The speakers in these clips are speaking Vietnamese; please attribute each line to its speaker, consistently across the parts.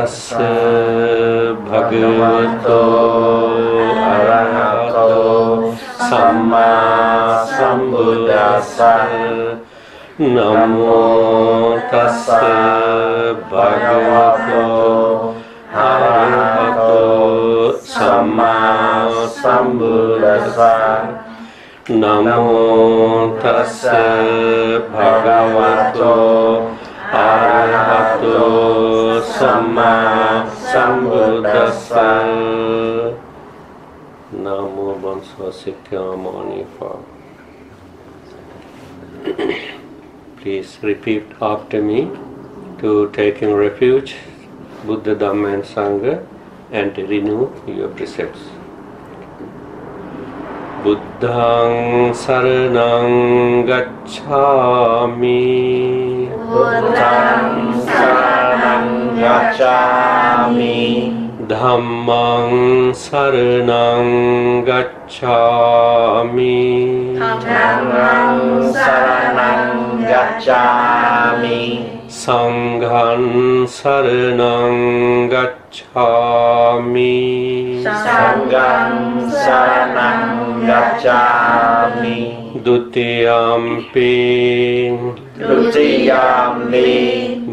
Speaker 1: tassa bhagavato arahato samma sambuddhassa. Namo tassa bhagavato arahato samma sambuddhassa. Namo tassa bhagavato arahato samma sambuddhassa. Namo Bonsoir Sikyamani Fa. Please repeat after me to taking refuge, Buddha, Dhamma and Sangha, and renew your precepts. Buddhaṃ saranang gacchāmi.
Speaker 2: Buddhaṃ saranang gacchāmi.
Speaker 1: Dhammaṃ saranang gacchāmi.
Speaker 2: Dhammaṃ saranang gacchāmi.
Speaker 1: Sanghaṃ saranang gacchāmi.
Speaker 2: Sanghaṃ saranang gacchāmi.
Speaker 1: Dutiyampi.
Speaker 2: Dutiyampi.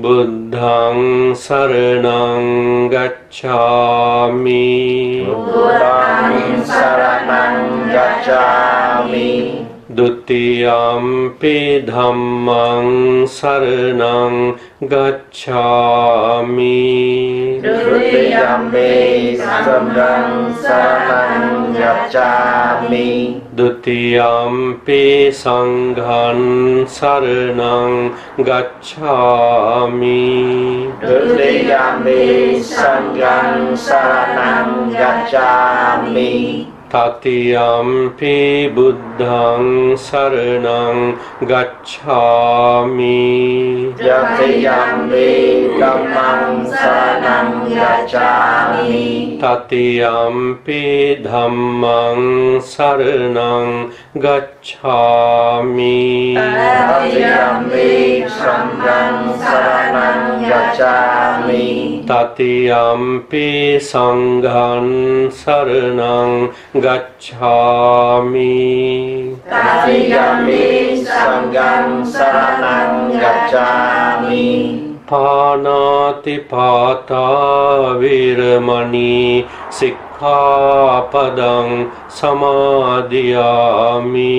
Speaker 1: Buddhaṃ saranang gacchāmi.
Speaker 2: Buddhaṃ saranang gacchāmi.
Speaker 1: Dutiyampi Dhammaṃ saranang gacchāmi.
Speaker 2: Dutiyampi Sanghaṃ saranang gacchāmi.
Speaker 1: Dutiyampi Sanghaṃ saranang gacchāmi.
Speaker 2: Dutiyampi Sanghaṃ saranang gacchāmi.
Speaker 1: Tatiyampi Buddhaṃ saranang gacchāmi.
Speaker 2: Tatiyampi Dhammaṃ saranang gacchāmi.
Speaker 1: Tatiyampi Dhammaṃ saranang gacchāmi.
Speaker 2: Tatiyampi Sanghaṃ saranang gacchāmi.
Speaker 1: Tatiyampi Sanghaṃ saranang gacchāmi.
Speaker 2: Tatiyampi Sanghaṃ saranang gacchāmi.
Speaker 1: Pānātipātā viramani sikkhapadang samadhiyāmi.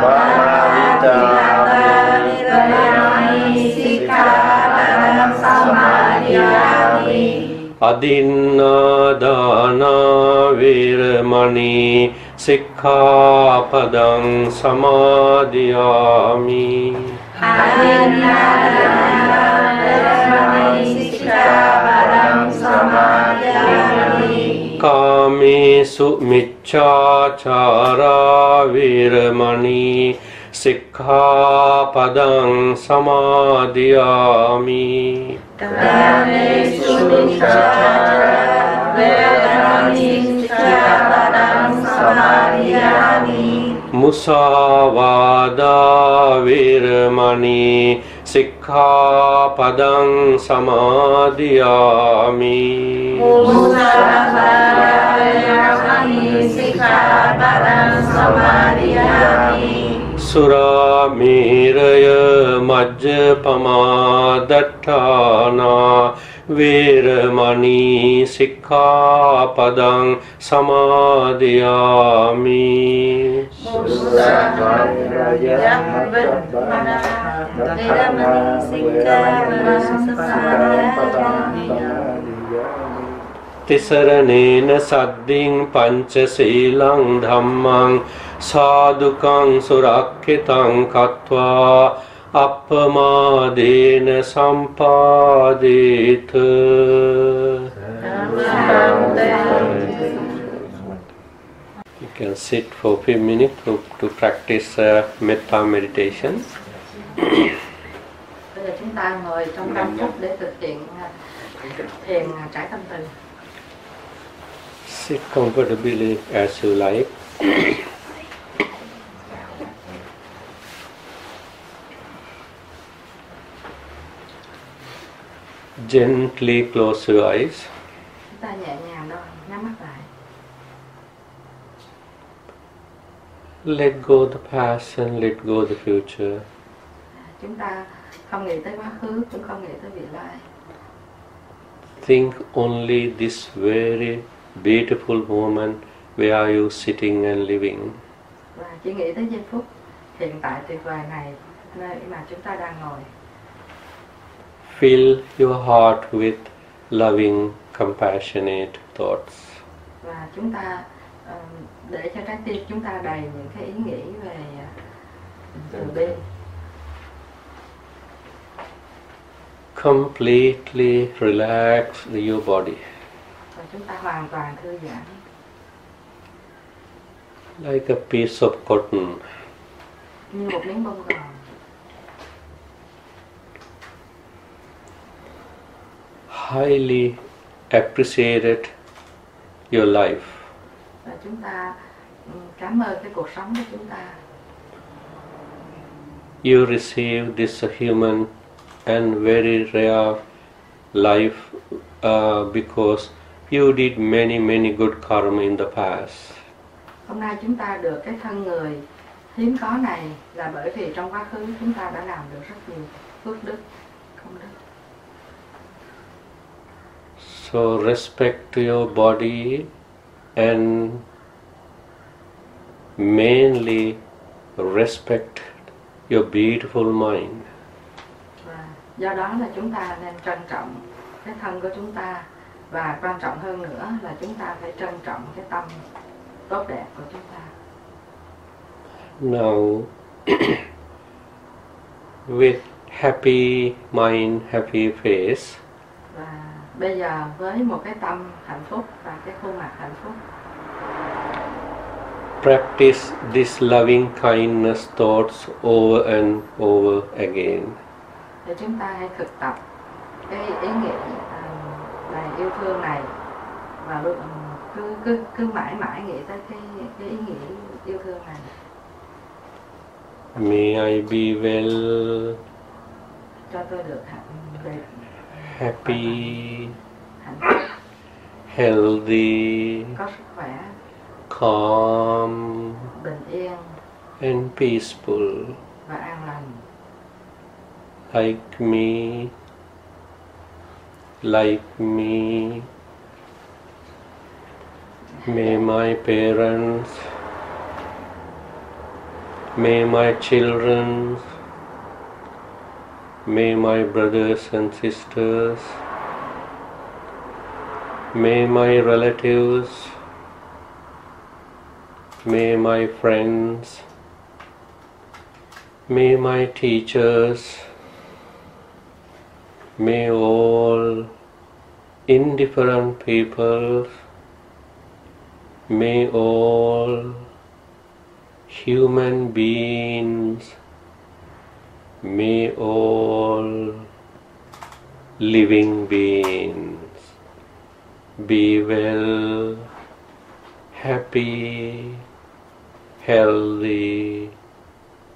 Speaker 2: Pānātipātā viramani sikkhapadang samadhiyāmi.
Speaker 1: Adinādāna viramani sikkhapadang samadhiyāmi. Kāmesu miccācārā viramani sikkhapadang samadhiyāmi.
Speaker 2: Kāmesu miccācārā viramani sikkhapadang samadhiyāmi.
Speaker 1: Musāvādā viramani sikkhapadang samadhiyāmi.
Speaker 2: Musāvādā viramani sikkhapadang samadhiyāmi.
Speaker 1: Surāmiraya majjapamā dattāna viramani sikkhapadang samadhiyāmi. Tisaranena sadding pancasīlaṃ dhammaṃ sādukang surakkitang kattvā appamādena sampādita. You can sit for a few minutes to practice metta meditation.
Speaker 3: Bây giờ chúng ta ngồi trong 5 phút để thực hiện thiền trải tâm từ.
Speaker 1: Sit comfortably as you like. Gently close your eyes.
Speaker 3: Chúng ta nhẹ nhàng thôi, nhắm mắt lại.
Speaker 1: Let go the past and let go the future.
Speaker 3: Chúng ta không nghĩ tới quá khứ, cũng không nghĩ tới vị lai.
Speaker 1: Think only this very beautiful moment where are you sitting and living.
Speaker 3: Và chỉ nghĩ tới giây phút hiện tại tuyệt vời này, nơi mà chúng ta đang ngồi.
Speaker 1: Fill your heart with loving, compassionate thoughts.
Speaker 3: Và chúng ta để cho trái tim chúng ta đầy những cái ý nghĩ về từ bi.
Speaker 1: Completely relax your body.
Speaker 3: Và chúng ta hoàn toàn thư giãn.
Speaker 1: Like a piece of cotton.
Speaker 3: Như một miếng bông gòn.
Speaker 1: Highly appreciated your life.
Speaker 3: Và chúng ta cảm ơn cái cuộc sống của chúng ta.
Speaker 1: You receive this human and very rare life because you did many good karma in the past.
Speaker 3: Hôm nay chúng ta được cái thân người hiếm có này là bởi vì trong quá khứ chúng ta đã làm được rất nhiều phước đức, công đức.
Speaker 1: So respect your body and mainly respect your beautiful mind.
Speaker 3: Và do đó là chúng ta nên trân trọng cái thân của chúng ta, và quan trọng hơn nữa là chúng ta phải trân trọng cái tâm tốt đẹp của chúng ta.
Speaker 1: Now, with happy mind, happy face,
Speaker 3: Và bây giờ với một cái tâm hạnh phúc và cái khuôn mặt hạnh phúc,
Speaker 1: practice this loving kindness thoughts over and over again.
Speaker 3: thì chúng ta hãy thực tập cái ý nghĩ đầy yêu thương này, và luôn cứ mãi mãi nghĩ tới cái ý nghĩ yêu thương này.
Speaker 1: May I be well,
Speaker 3: Cho tôi được
Speaker 1: happy,
Speaker 3: hạnh phúc,
Speaker 1: healthy,
Speaker 3: có sức khỏe,
Speaker 1: calm,
Speaker 3: bình yên
Speaker 1: and peaceful,
Speaker 3: và an lành.
Speaker 1: like me, like me. May my parents, may my children, may my brothers and sisters, may my relatives, may my friends, may my teachers, may all indifferent people, may all human beings, may all living beings be well, happy, healthy,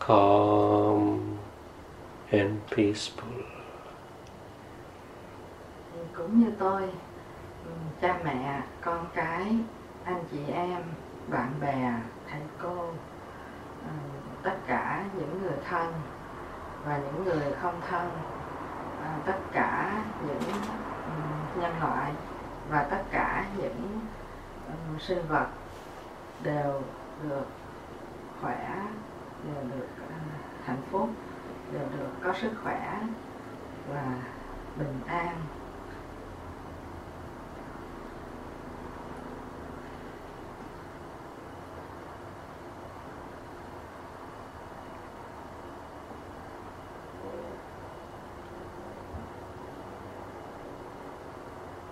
Speaker 1: calm and peaceful.
Speaker 3: Cũng như tôi, cha mẹ, con cái, anh chị em, bạn bè, thầy cô, tất cả những người thân và những người không thân, tất cả những nhân loại và tất cả những sinh vật đều được khỏe, đều được hạnh phúc, đều được có sức khỏe và bình an.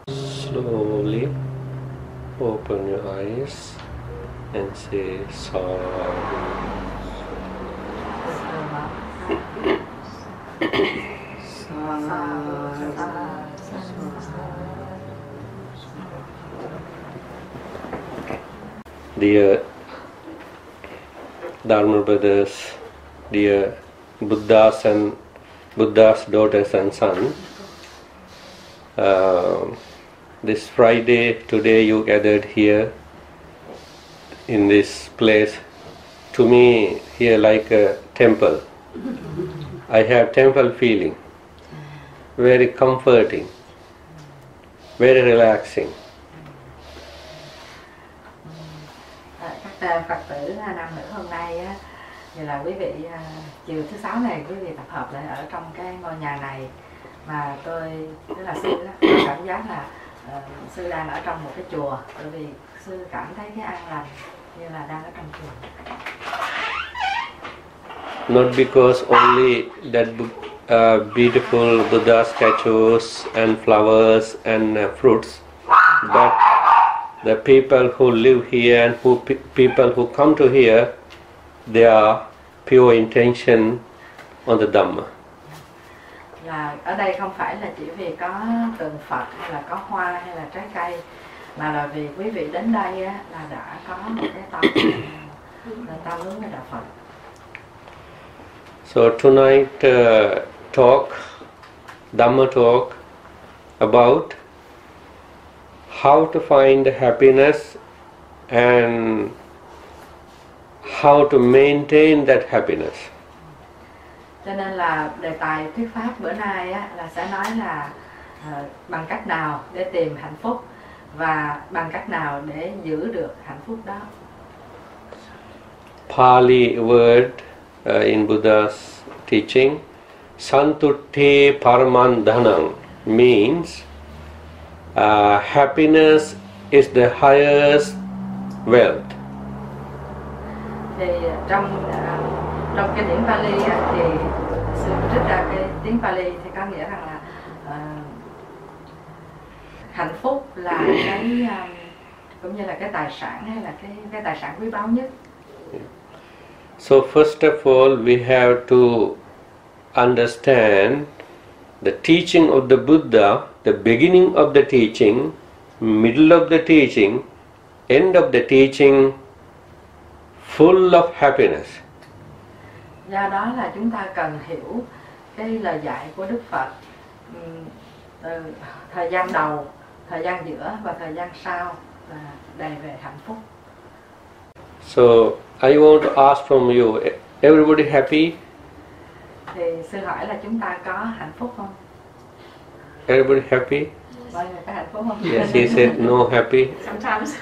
Speaker 1: Slowly open your eyes and say sorry. Dear Dharma brothers, dear Buddha's daughters and sons, This Friday, today you gathered here in this place. To me, here like a temple. I have temple feeling. Very comforting, very relaxing.
Speaker 3: Các Phật tử nam nữ hôm nay á, như là quý vị chiều thứ Sáu này quý vị tập hợp lại ở trong cái ngôi nhà này mà tôi tức là sư có cảm giác là sư đang ở trong một cái chùa, bởi vì sư cảm thấy cái an lành như là đang ở trong chùa.
Speaker 1: Not because only that beautiful Buddha statues and flowers and fruits, but the people who live here and people who come to here, they are pure intention on the Dhamma.
Speaker 3: Là ở đây không phải là chỉ vì có tượng Phật hay là có hoa hay là trái cây, mà là vì quý vị đến đây á, là đã có một cái tâm hướng về đạo Phật.
Speaker 1: So tonight talk, Dhamma talk about how to find happiness and how to maintain that happiness.
Speaker 3: Cho nên là đề tài thuyết pháp bữa nay á, là sẽ nói là bằng cách nào để tìm hạnh phúc và bằng cách nào để giữ được hạnh phúc đó.
Speaker 1: Pali word in Buddha's teaching, Santutte Paramandhanam, means happiness is the highest wealth.
Speaker 3: Thì trong cái điển Pali thì sư trích ra cái tiếng Pali thì có nghĩa rằng là hạnh phúc là cái cũng như là cái tài sản hay là cái tài sản quý báu nhất.
Speaker 1: So first of all, we have to understand the teaching of the Buddha, the beginning of the teaching, middle of the teaching, end of the teaching, full of happiness.
Speaker 3: Do đó là chúng ta cần hiểu cái lời dạy của Đức Phật từ thời gian đầu, thời gian giữa và thời gian sau là đầy về hạnh phúc.
Speaker 1: So I want to ask from you, everybody happy?
Speaker 3: Thì sư hỏi là chúng ta có hạnh phúc không?
Speaker 1: Everybody happy?
Speaker 3: Mọi người có hạnh phúc không?
Speaker 1: Yes, he said no happy.
Speaker 2: Sometimes.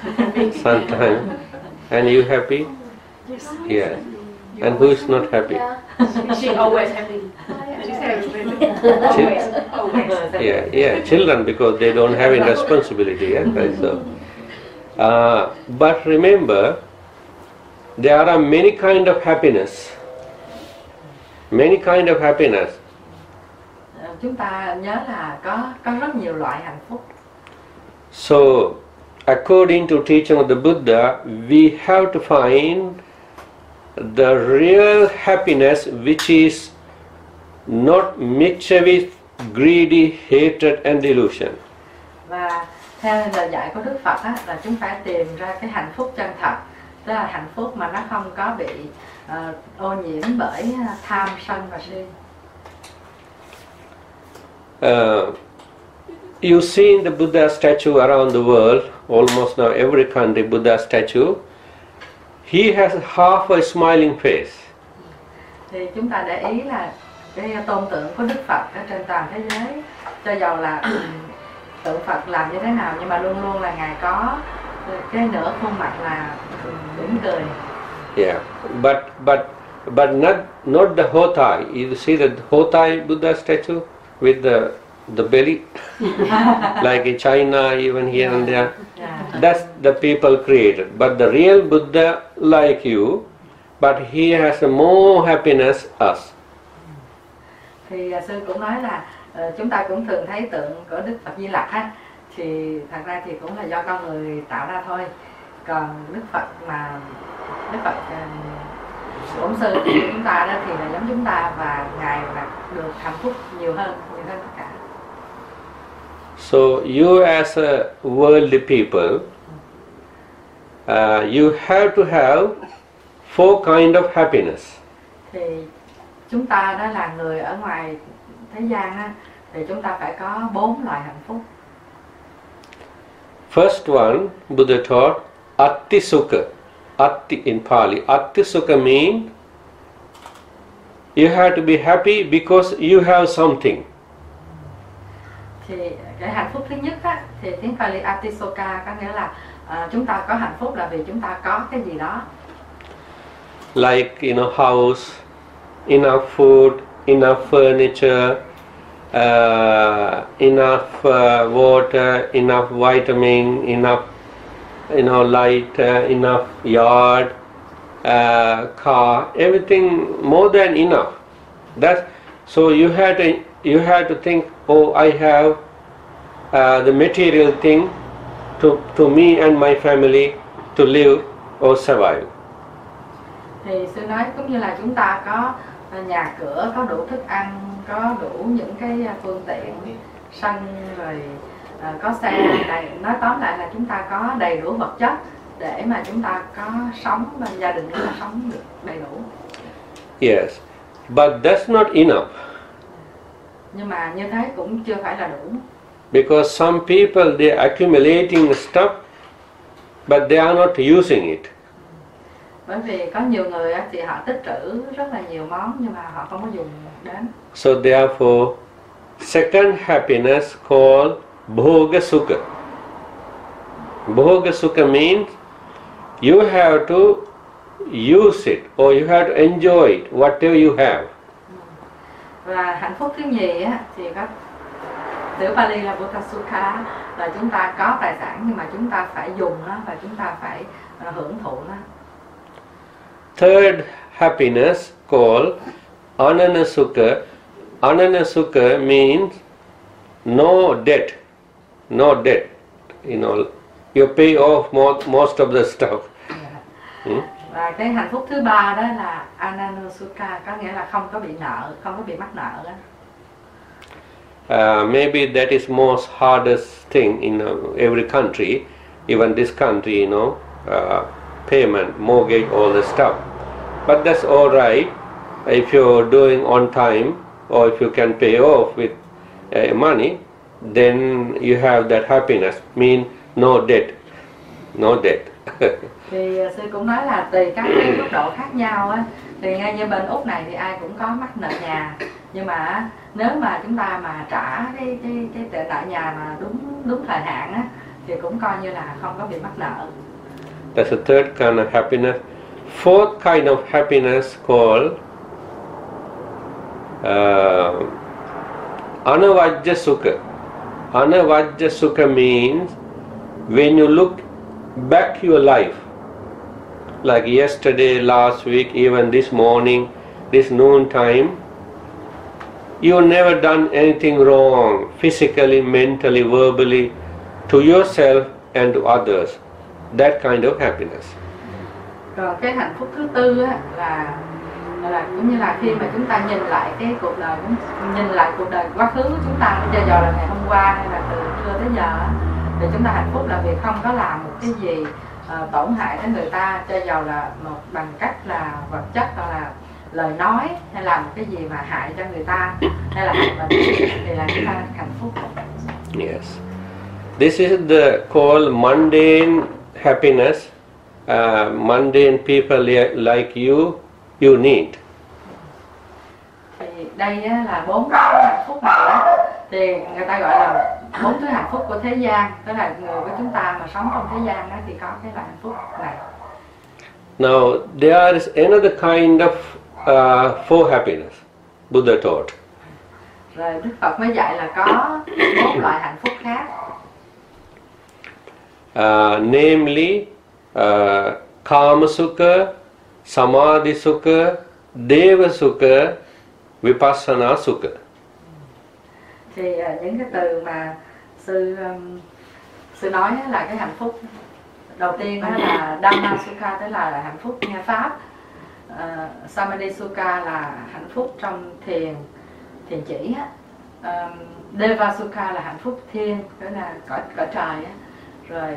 Speaker 1: Sometimes. And you happy?
Speaker 2: Yes.
Speaker 1: Yeah. And who is not happy?
Speaker 2: She always happy. She said always.
Speaker 1: Yeah, children, because they don't have any responsibility. Yeah? Right, so. But remember, there are many kind of happiness. Many kind of happiness.
Speaker 3: Chúng ta nhớ là có rất nhiều loại hạnh phúc.
Speaker 1: So, according to teaching of the Buddha, we have to find the real happiness which is not mixed with greedy, hatred and delusion.
Speaker 3: Và theo lời dạy của Đức Phật á, là chúng phải tìm ra cái hạnh phúc chân thật, tức là hạnh phúc mà nó không có bị ô nhiễm bởi tham, sân và si.
Speaker 1: You see the Buddha statue around the world, almost now every country Buddha statue, he has half a smiling face.
Speaker 3: Thì chúng ta để ý là cái tôn tượng của Đức Phật ở trên toàn thế giới, cho dầu là tượng Phật làm như thế nào nhưng mà luôn luôn là ngài có cái nửa khuôn mặt là mỉm cười.
Speaker 1: Yeah, but not the Hotai. You see the Hotai Buddha statue with the belly, like in China, even here and there. That's the people created. But the real Buddha, like you, but he has more happiness us.
Speaker 3: Thì sư cũng nói là chúng ta cũng thường thấy tượng của Đức Phật Di Lặc á, thì thật ra thì cũng là do con người tạo ra thôi. Còn Đức Phật Bổn sư của chúng ta đó thì là giống chúng ta, và ngài là được hạnh phúc nhiều hơn tất cả.
Speaker 1: So you as a worldly people, you have to have four kind of happiness.
Speaker 3: Thì chúng ta đó là người ở ngoài thế gian á, thì chúng ta phải có 4 loại hạnh phúc.
Speaker 1: First one, Buddha taught Atti Sukha. Atti in Pali. Atti Sukha means you have to be happy because you have something.
Speaker 3: Thì cái hạnh phúc thứ nhất á, thì tiếng Pali Atisoka có nghĩa là chúng ta có hạnh phúc là vì chúng ta có cái gì đó.
Speaker 1: Like, house, enough food, enough furniture, enough water, enough vitamin, enough, light, enough yard, car, everything more than enough. So you have to think, oh, I have the material thing to me and my family to live or survive.
Speaker 3: Thì sư nói cũng như là chúng ta có nhà cửa, có đủ thức ăn, có đủ những cái phương tiện, sân, rồi có xe. Nói tóm lại là chúng ta có đầy đủ vật chất để mà chúng ta có sống và gia đình chúng ta sống được đầy đủ.
Speaker 1: Yes, but that's not enough.
Speaker 3: Nhưng mà như thế cũng chưa phải là đủ.
Speaker 1: Because some people, they are accumulating stuff, but they are not using it.
Speaker 3: Bởi vì có nhiều người thì họ tích trữ rất là nhiều món nhưng mà họ không có dùng đến.
Speaker 1: So therefore, second happiness called Bhoga Sukha. Bhoga Sukha means you have to use it or you have to enjoy it, whatever you have.
Speaker 3: Và hạnh phúc thứ nhì á, thì có chữ Pali là Bhoga Sukha, là chúng ta có tài sản nhưng mà chúng ta phải dùng nó và chúng ta phải hưởng thụ nó.
Speaker 1: Third happiness called Anana Sukha. Anana Sukha means no debt. No debt. You pay off most of the stuff.
Speaker 3: Và cái hạnh phúc thứ ba đó là Anana Sukha, có nghĩa là không có bị nợ, không có bị mắc nợ đó.
Speaker 1: Maybe that is most hardest thing in every country, even this country, payment, mortgage, all the stuff. But that's all right if you're doing on time or if you can pay off with money, then you have that happiness. Mean no debt, no debt.
Speaker 3: Thì sư cũng nói là tùy các cái mức độ khác nhau á, thì ngay như bên Úc này thì ai cũng có mắc nợ nhà, nhưng mà nếu mà chúng ta mà trả cái tệ nợ nhà mà đúng thời hạn á, thì cũng coi như là không có bị mắc nợ.
Speaker 1: That's the third kind of happiness. Fourth kind of happiness called Anavajja Sukha. Anavajja Sukha means when you look back your life, like yesterday, last week, even this morning, this noon time, you've never done anything wrong, physically, mentally, verbally, to yourself and to others. That kind of happiness.
Speaker 3: Còn cái hạnh phúc thứ tư á, là cũng như là khi mà chúng ta nhìn lại cái cuộc đời, nhìn lại cuộc đời quá khứ của chúng ta, cho dù là ngày hôm qua hay là từ trưa tới giờ, thì chúng ta hạnh phúc là vì không có làm một cái gì tổn hại đến người ta, cho dù là bằng cách là vật chất hoặc là lời nói, hay làm một cái gì mà hại cho người ta, hay là hại mình, thì là chúng ta hạnh phúc.
Speaker 1: Yes, this is the called mundane happiness. Mundane people like you need.
Speaker 3: Thì đây á, là 4 cái hạnh phúc này đó, thì người ta gọi là 4 thứ hạnh phúc của thế gian, tức là người của chúng ta mà sống trong thế gian đó thì có cái loại hạnh phúc này.
Speaker 1: Now there is another kind of four happiness Buddha taught.
Speaker 3: Rồi Đức Phật mới dạy là có 4 loại hạnh phúc khác.
Speaker 1: Namely Kama Sukha, Samadhi Sukha, Deva Sukha, Vipassana Sukha.
Speaker 3: Thì những cái từ mà sư nói là cái hạnh phúc đầu tiên đó là Dhamma Sukha, tức là hạnh phúc nghe pháp. Samadhi Sukha là hạnh phúc trong thiền chỉ. Deva Sukha là hạnh phúc thiên, tức là cõi trời á. Rồi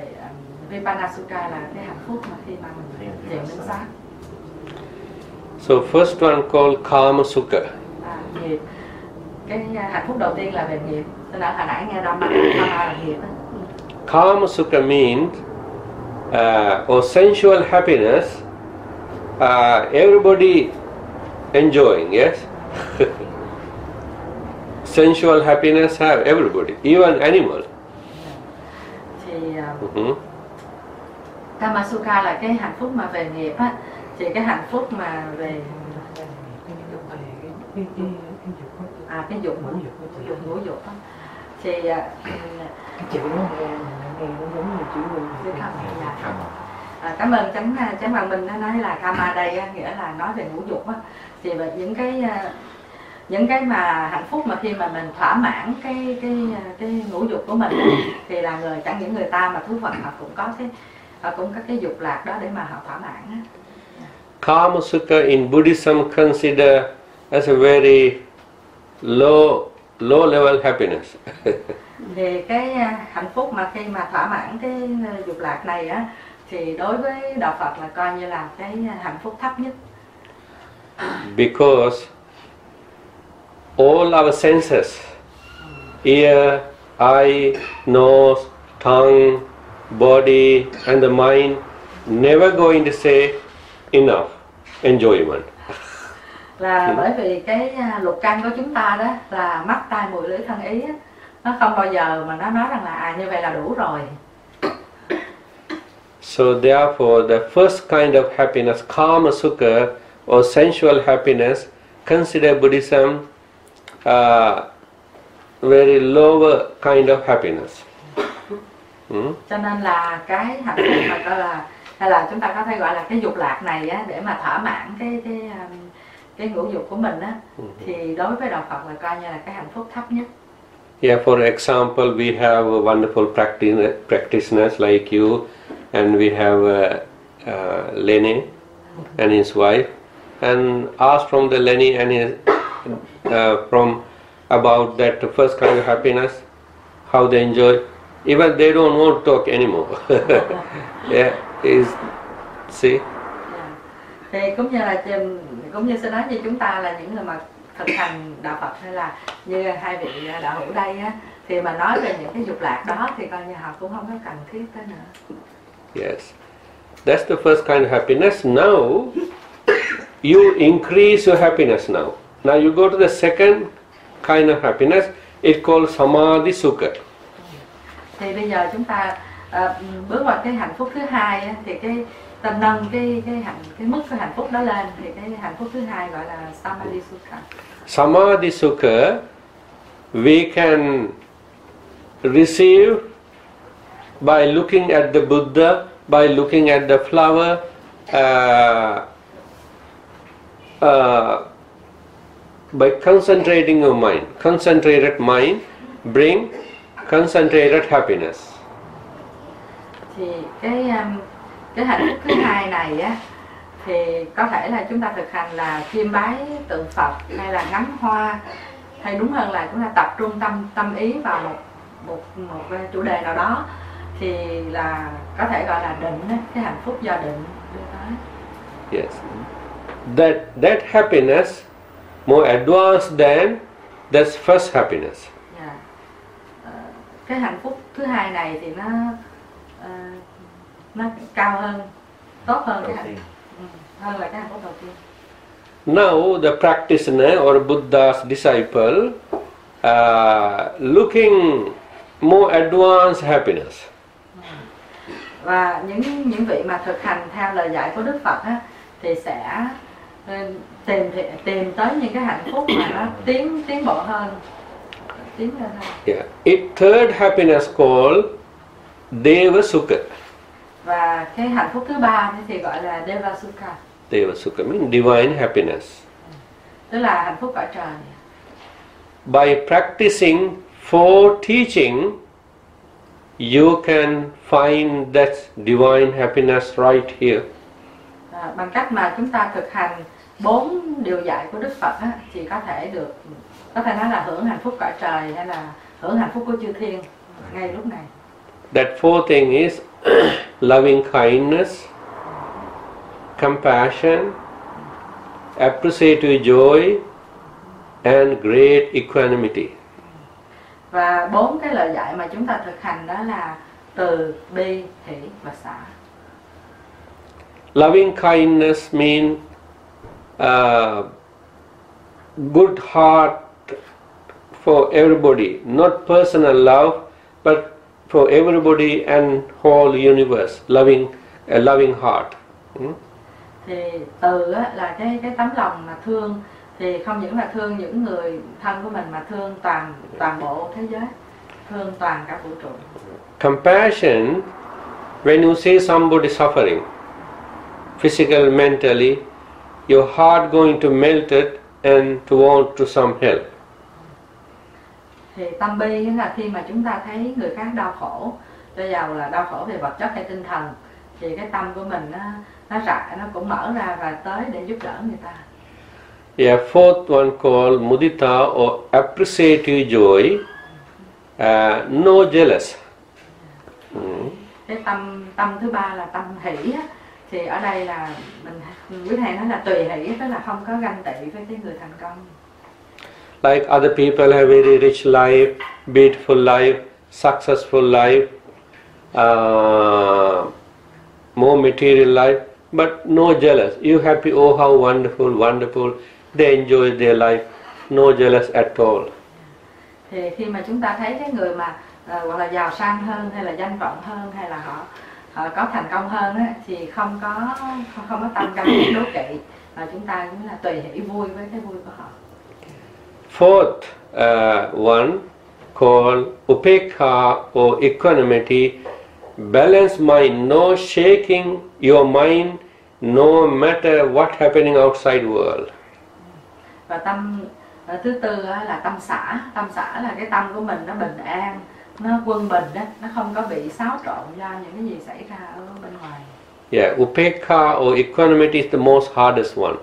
Speaker 3: Vipassana Sukha là cái hạnh phúc mà khi mà mình thiền minh sát.
Speaker 1: So first one called Kama Sukha.
Speaker 3: cái hạnh phúc đầu tiên là về nghiệp. Tôi nói hồi nãy nghe Dhamma là nghiệp đó.
Speaker 1: Kama Sukha means or sensual happiness. Everybody enjoying, yes. Sensual happiness have everybody, even animal.
Speaker 3: Thì Kama Sukha là cái hạnh phúc mà về nghiệp á, thì cái hạnh phúc mà về cái dục ngũ dục á, thì cái chữ nó nghe nó giống như chữ cảm ơn chánh Bằng Minh nó nói là Kama đây á, nghĩa là nói về ngũ dục á, thì về những cái mà hạnh phúc mà khi mà mình thỏa mãn cái ngũ dục của mình á, thì là chẳng những người ta mà thú vật họ cũng có cái dục lạc đó để mà họ thỏa mãn á.
Speaker 1: Kama Sukha in Buddhism consider as a very low level happiness.
Speaker 3: Thì cái hạnh phúc mà khi mà thỏa mãn cái dục lạc này á, thì đối với đạo Phật là coi như là cái hạnh phúc thấp nhất.
Speaker 1: Because all our senses, ear, eye, nose, tongue, body and the mind never going to say enough enjoyment.
Speaker 3: Là bởi vì cái lục căn của chúng ta đó là mắt, tai, mũi, lưỡi, thân, ý á, nó không bao giờ mà nó nói rằng là như vậy là đủ rồi.
Speaker 1: So therefore the first kind of happiness, Kama Sukha or sensual happiness, consider Buddhism very lower kind of happiness.
Speaker 3: Cho nên là cái hạnh phúc mà gọi là, hay là chúng ta có thể gọi là cái dục lạc này á, để mà thỏa mãn cái ngũ dục của mình á, thì đối với đạo Phật là coi như là cái hạnh phúc thấp nhất.
Speaker 1: Yeah, for example, we have wonderful practitioners like you, and we have Lenny and his wife, and ask from the Lenny and his from about that first kind of happiness, how they enjoy. Even they don't want to talk anymore. Yeah, see.
Speaker 3: Yeah. Thì cũng như sẽ nói như chúng ta là những người mà thực hành đạo Phật, hay là như hai vị đạo hữu đây á, thì mà nói về những cái dục lạc đó thì coi như họ cũng không có cần thiết tới nữa.
Speaker 1: Yes, that's the first kind of happiness. Now you increase your happiness now. Now you go to the second kind of happiness. It's called Samadhi Sukha.
Speaker 3: Thì bây giờ chúng ta bước vào cái hạnh phúc thứ hai á, thì ta nâng cái mức cái hạnh phúc đó lên, thì cái hạnh phúc thứ hai gọi là Samadhi Sukha.
Speaker 1: Samadhi Sukha we can receive by looking at the Buddha, by looking at the flower, by concentrating your mind. Concentrated mind bring concentrated happiness.
Speaker 3: Thì cái hạnh phúc thứ hai này á, thì có thể là chúng ta thực hành là chiêm bái tượng Phật, hay là ngắm hoa, hay đúng hơn là chúng ta tập trung tâm ý vào một chủ đề nào đó, thì là có thể gọi là định á, cái hạnh phúc do định đưa tới.
Speaker 1: Yes, that happiness more advanced than that first happiness.
Speaker 3: Yeah. Cái hạnh phúc thứ hai này thì nó cao hơn, tốt hơn cái hơn là cái hạnh phúc đầu tiên.
Speaker 1: Now the practitioner or Buddha's disciple looking more advanced happiness.
Speaker 3: Và những vị mà thực hành theo lời dạy của Đức Phật á, thì sẽ tìm tới những cái hạnh phúc mà nó tiến bộ hơn, tiến lên hơn.
Speaker 1: Yeah. Third happiness called Deva Sukha.
Speaker 3: Và cái hạnh phúc thứ ba thì gọi là Deva Sukha.
Speaker 1: Deva Sukha means divine happiness.
Speaker 3: Tức là hạnh phúc cõi trời.
Speaker 1: By practicing four teaching, you can find that divine happiness right here.
Speaker 3: Bằng cách mà chúng ta thực hành 4 điều dạy của Đức Phật á, thì có thể nói là hưởng hạnh phúc cõi trời, hay là hưởng hạnh phúc của chư thiên ngay lúc này.
Speaker 1: That fourth thing is loving kindness, compassion, appreciative joy, and great equanimity.
Speaker 3: Và 4 cái lời dạy mà chúng ta thực hành đó là từ, bi, hỷ và xả.
Speaker 1: Loving kindness means good heart for everybody, not personal love, but for everybody and whole universe. A loving heart.
Speaker 3: Thì từ á, là cái tấm lòng mà thương, thì không những là thương những người thân của mình mà thương toàn bộ thế giới, thương toàn cả vũ trụ.
Speaker 1: Compassion, when you see somebody suffering, physical, mentally, your heart going to melt it and to want to some help.
Speaker 3: Thì tâm bi nghĩa là khi mà chúng ta thấy người khác đau khổ, cho dầu là đau khổ về vật chất hay tinh thần, thì cái tâm của mình nó cũng mở ra và tới để giúp đỡ người ta.
Speaker 1: Yeah, fourth one called mudita or appreciative joy, no jealous.
Speaker 3: Cái tâm thứ ba là tâm hỷ á, thì ở đây là quý thầy nói là tùy hỷ, tức là không có ganh tị với cái người thành công.
Speaker 1: Like other people have very rich life, beautiful life, successful life, more material life, but no jealous. You happy, oh how wonderful, wonderful. They enjoy their life, no jealous at all.
Speaker 3: Thì khi mà chúng ta thấy cái người mà gọi là giàu sang hơn hay là danh vọng hơn hay là họ có thành công hơn á, thì không có tâm ganh ghét đố kỵ, mà chúng ta cũng là tùy hỷ vui với cái vui của họ.
Speaker 1: Fourth one called upekha or equanimity, balanced mind, no shaking your mind no matter what happening outside world.
Speaker 3: Và tâm thứ tư là tâm xả. Tâm xả là cái tâm của mình nó bình an, nó quân bình đó, nó không có bị xáo trộn do những cái gì xảy ra ở bên ngoài.
Speaker 1: Yeah, upekha or equanimity is the most hardest one.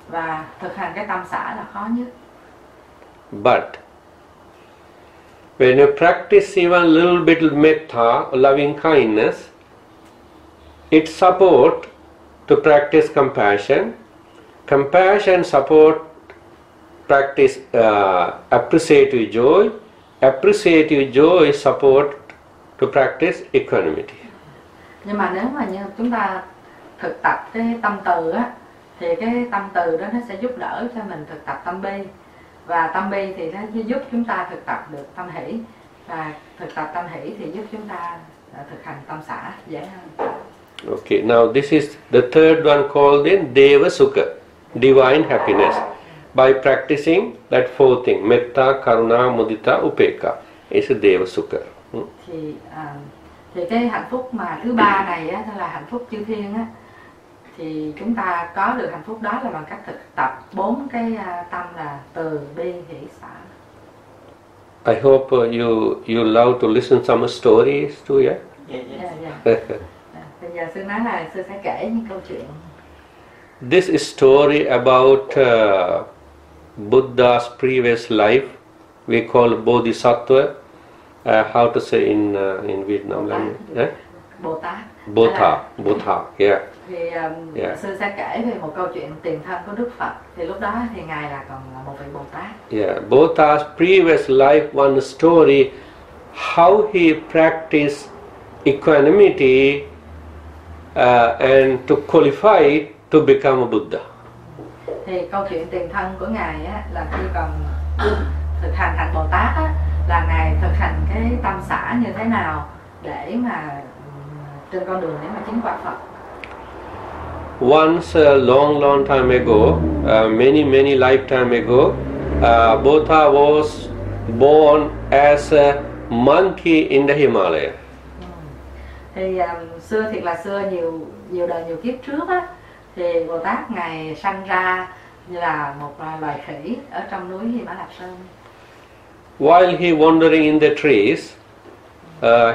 Speaker 3: Và thực hành cái tâm xả là khó nhất.
Speaker 1: But when you practice even a little bit of metta or loving kindness, it supports to practice compassion. Compassion support practice appreciative joy. Appreciative joy support to practice equanimity.
Speaker 3: Nhưng mà nếu mà như chúng ta thực tập cái tâm từ á, thì cái tâm từ đó nó sẽ giúp đỡ cho mình thực tập tâm bi. Và tâm bi thì nó giúp chúng ta thực tập được tâm hỷ. Và thực tập tâm hỷ thì giúp chúng ta thực hành tâm xả dễ hơn.
Speaker 1: Okay, now this is the third one called in Deva Sukha, divine happiness. By practicing that four thing, metta, karuna, mudita, upekha, is a Deva Sukha.
Speaker 3: Thì cái hạnh phúc mà thứ ba này á, là hạnh phúc chư thiên á, thì chúng ta có được hạnh phúc đó là bằng cách thực tập 4 cái tâm là từ, bi, hỷ, xả.
Speaker 1: I hope you love to listen some stories too, yeah?
Speaker 3: Yeah. Bây giờ sư nói là sư sẽ kể những câu chuyện.
Speaker 1: This is story about Buddha's previous life. We call Bodhisattva. How to say in Vietnam language? Eh? Botha, yeah.
Speaker 3: Thì sư sẽ kể về một câu chuyện tiền thân của Đức Phật. Thì lúc đó thì ngài là còn là một vị Bồ Tát.
Speaker 1: Yeah, Botha's previous life, one story, how he practiced equanimity and to qualify to become a Buddha.
Speaker 3: Thì câu chuyện tiền thân của ngài á, là khi còn thực hành hạnh Bồ Tát á, là ngài thực hành cái tâm xả như thế nào để mà trên con đường để mà chứng quả Phật.
Speaker 1: Once a long time ago, many lifetime ago, Botha was born as a monkey in the Himalaya.
Speaker 3: Thì xưa thiệt là xưa nhiều đời nhiều kiếp trước á, thì Bồ Tát ngài sanh ra như là một loài khỉ ở trong núi Hy Mã Lạp Sơn.
Speaker 1: While he wandering in the trees,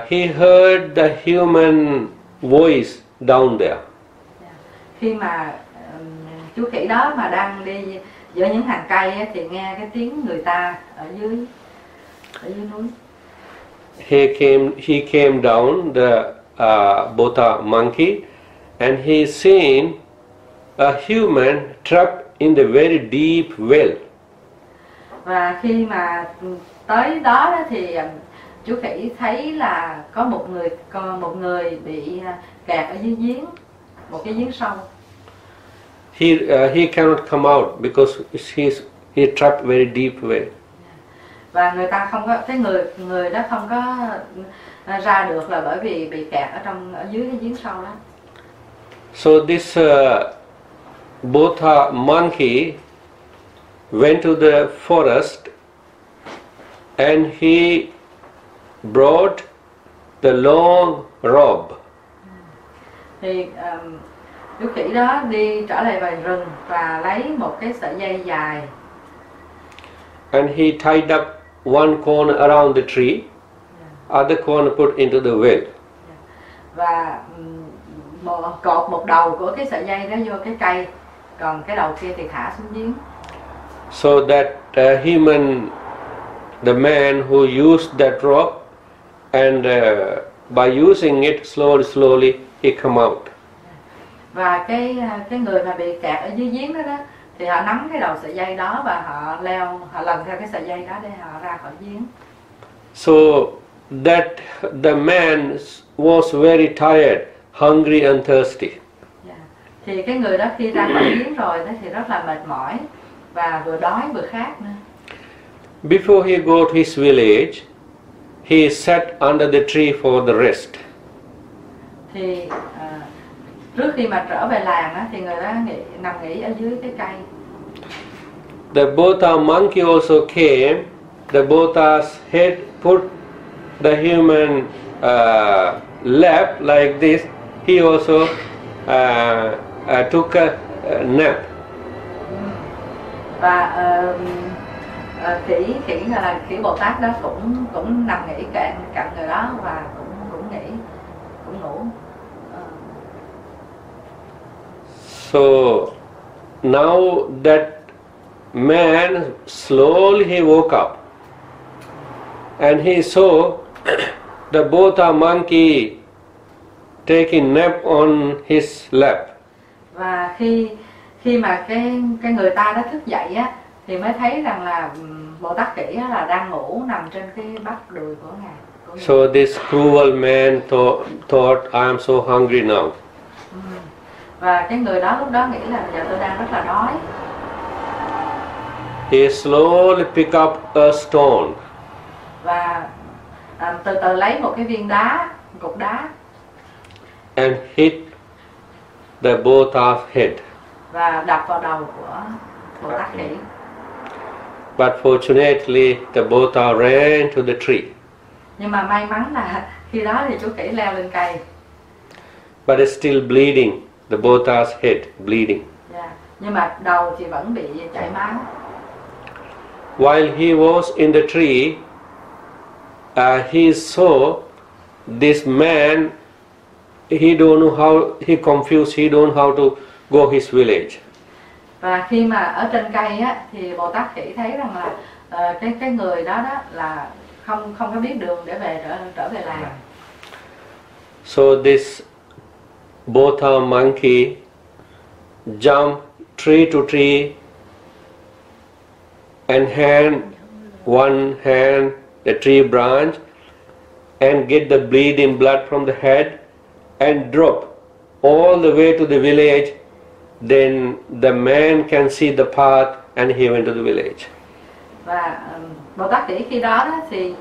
Speaker 1: he heard the human voice down there.
Speaker 3: Khi mà chú khỉ đó mà đang đi giữa những hàng cây ấy, thì nghe cái tiếng người ta ở dưới núi.
Speaker 1: He came down the Botha monkey and he seen a human trapped in the very deep well.
Speaker 3: Và khi mà tới đó thì chú Khỉ thấy là có một người bị kẹt ở dưới giếng, một cái giếng sâu.
Speaker 1: He cannot come out because he trapped very deep way.
Speaker 3: Và người ta không có, cái người đó không có ra được là bởi vì bị kẹt ở dưới cái giếng sâu đó.
Speaker 1: So this Bhante monkey went to the forest and he brought the long rope.
Speaker 3: Thì chú khỉ đó đi trở lại vào rừng và lấy một cái sợi dây dài.
Speaker 1: And he tied up one corner around the tree, other corner put into the well.
Speaker 3: Và cột một đầu của cái sợi dây đó vô cái cây, còn cái đầu kia thì thả xuống giếng.
Speaker 1: So that the man who used that rope, and by using it slowly he come out.
Speaker 3: Và cái người mà bị kẹt ở dưới giếng đó thì họ nắm cái đầu sợi dây đó và họ lần theo cái sợi dây đó để họ ra khỏi giếng.
Speaker 1: So that the man was very tired, hungry and thirsty.
Speaker 3: Thì cái người đó khi ra khỏi giếng rồi đó thì rất là mệt mỏi và vừa đói vừa khát nữa.
Speaker 1: Before he go to his village, he sat under the tree for the rest.
Speaker 3: Thì trước khi mà trở về làng á, thì người đó nằm nghỉ ở dưới cái cây.
Speaker 1: The Bhante monkey also came. The Bhante had put the human lap like this. He also took a nap.
Speaker 3: Và khỉ Bồ Tát đó cũng nằm nghỉ cạnh người đó và cũng ngủ.
Speaker 1: So now that man slowly he woke up and he saw the Bhante monkey taking nap on his lap.
Speaker 3: Và khi mà cái người ta đó thức dậy á thì mới thấy rằng là Bồ Tát khỉ là đang ngủ nằm trên cái bắp đùi của ngài.
Speaker 1: So this cruel man thought I am so hungry now.
Speaker 3: Và cái người đó lúc đó nghĩ là giờ tôi đang rất là đói.
Speaker 1: He slowly picked up a stone.
Speaker 3: Và từ từ lấy một cái viên đá, một cục đá.
Speaker 1: And hit the Bhante head.
Speaker 3: Và đập vào đầu của Bồ Tát khỉ.
Speaker 1: But fortunately the Bhante ran to the tree.
Speaker 3: Nhưng mà may mắn là khi đó thì chú khỉ leo lên cây.
Speaker 1: But it's still bleeding. The Bhante's head bleeding.
Speaker 3: Nhưng mà đầu thì vẫn bị chảy máu.
Speaker 1: While he was in the tree, he saw this man. He don't know how. He confused. He don't know how to go his village.
Speaker 3: Và khi mà ở trên cây á, thì Bồ Tát khỉ thấy rằng là cái người đó là không có biết đường để trở về làng.
Speaker 1: So this Bhante monkey jumped tree to tree and one hand the tree branch and get the bleeding blood from the head and drop all the way to the village. Then the man can see the path and he went to the village.
Speaker 3: Và Bồ Tát khỉ khi đó thì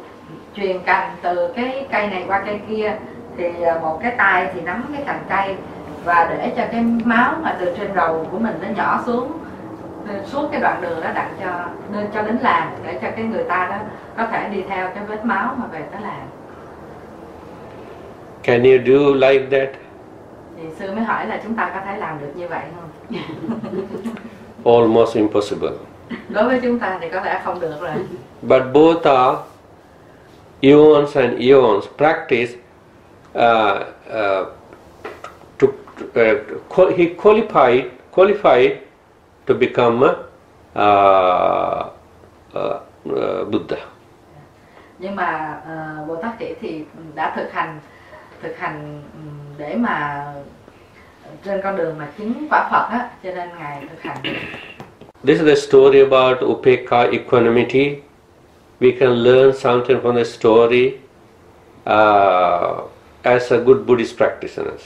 Speaker 3: truyền cành từ cái cây này qua cây kia, thì một cái tay thì nắm cái cành cây và để cho cái máu mà từ trên đầu của mình nó nhỏ xuống suốt cái đoạn đường đó đặng cho đến làng, để cho cái người ta đó có thể đi theo cái vết máu mà về tới làng.
Speaker 1: Can you do like that?
Speaker 3: Thì sư mới hỏi là chúng ta có thể làm được như vậy không?
Speaker 1: Almost impossible.
Speaker 3: Đối với chúng ta thì có lẽ không được rồi.
Speaker 1: But Bhante, eons and eons practice he qualified to become Buddha.
Speaker 3: Nhưng mà Bồ Tát khỉ thì đã thực hành để mà trên con đường mà chứng quả Phật á, cho nên ngài thực hành.
Speaker 1: This is the story about upekha, equanimity. We can learn something from the story as a good Buddhist practitioners.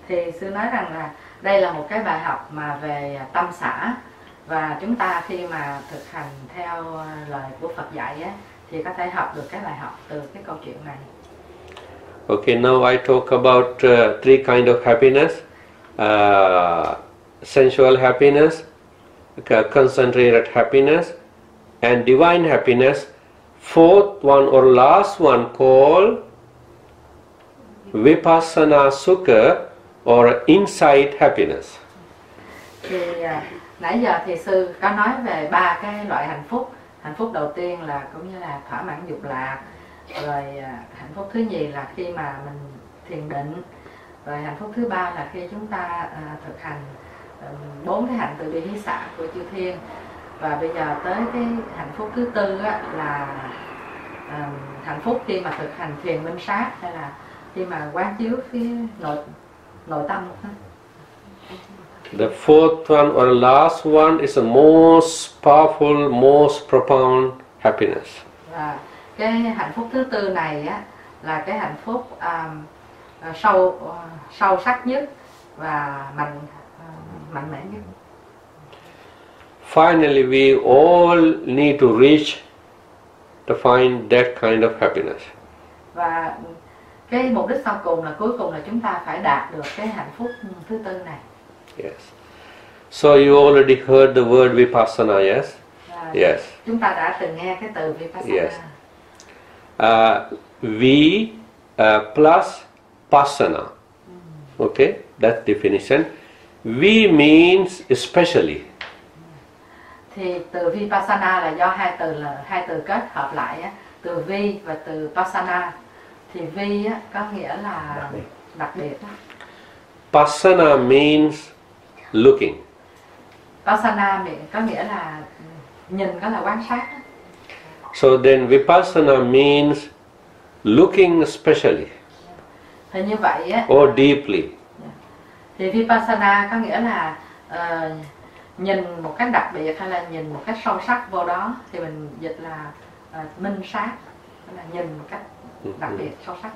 Speaker 3: Thì sư nói rằng là đây là một cái bài học mà về tâm xả, và chúng ta khi mà thực hành theo lời của Phật dạy á, thì có thể học được cái bài học từ cái câu chuyện này.
Speaker 1: Okay, now I talk about three kind of happiness: sensual happiness, concentrated happiness, and divine happiness. Fourth one or last one called vipassana sukha or insight happiness.
Speaker 3: Thì nãy giờ thì sư có nói về ba cái loại hạnh phúc. Hạnh phúc đầu tiên là cũng như là thỏa mãn dục lạc, rồi hạnh phúc thứ nhì là khi mà mình thiền định, rồi hạnh phúc thứ ba là khi chúng ta thực hành bốn cái hạnh từ bi hí xả của chư thiên, và bây giờ tới cái hạnh phúc thứ tư á, là hạnh phúc khi mà thực hành thiền minh sát, hay là khi mà quán chiếu phía nội tâm.
Speaker 1: The fourth one or last one is the most powerful, most profound happiness.
Speaker 3: Và cái hạnh phúc thứ tư này á, là cái hạnh phúc sâu sắc nhất và mạnh mẽ nhất.
Speaker 1: Finally, we all need to reach to find that kind of happiness.
Speaker 3: Và cái mục đích sau cùng là cuối cùng là chúng ta phải đạt được cái hạnh phúc thứ tư này.
Speaker 1: Yes. So you already heard the word vipassana, yes? Yes.
Speaker 3: Chúng ta đã từng nghe cái từ vipassana.
Speaker 1: Yes. V plus passana. Okay, that's definition. V means especially.
Speaker 3: Thì từ vipassana là do hai từ kết hợp lại á, từ vi và từ passana. Thì vi á, có nghĩa là đặc biệt đó.
Speaker 1: Passana means looking.
Speaker 3: Passana có nghĩa là nhìn, có là quan sát đó.
Speaker 1: So then vipassana means looking especially.
Speaker 3: Thì như vậy á,
Speaker 1: or deeply.
Speaker 3: Thì vipassana có nghĩa là nhìn một cách đặc biệt hay là nhìn một cách sâu sắc vô đó, thì mình dịch là minh sát, là nhìn một cách đặc biệt sâu sắc.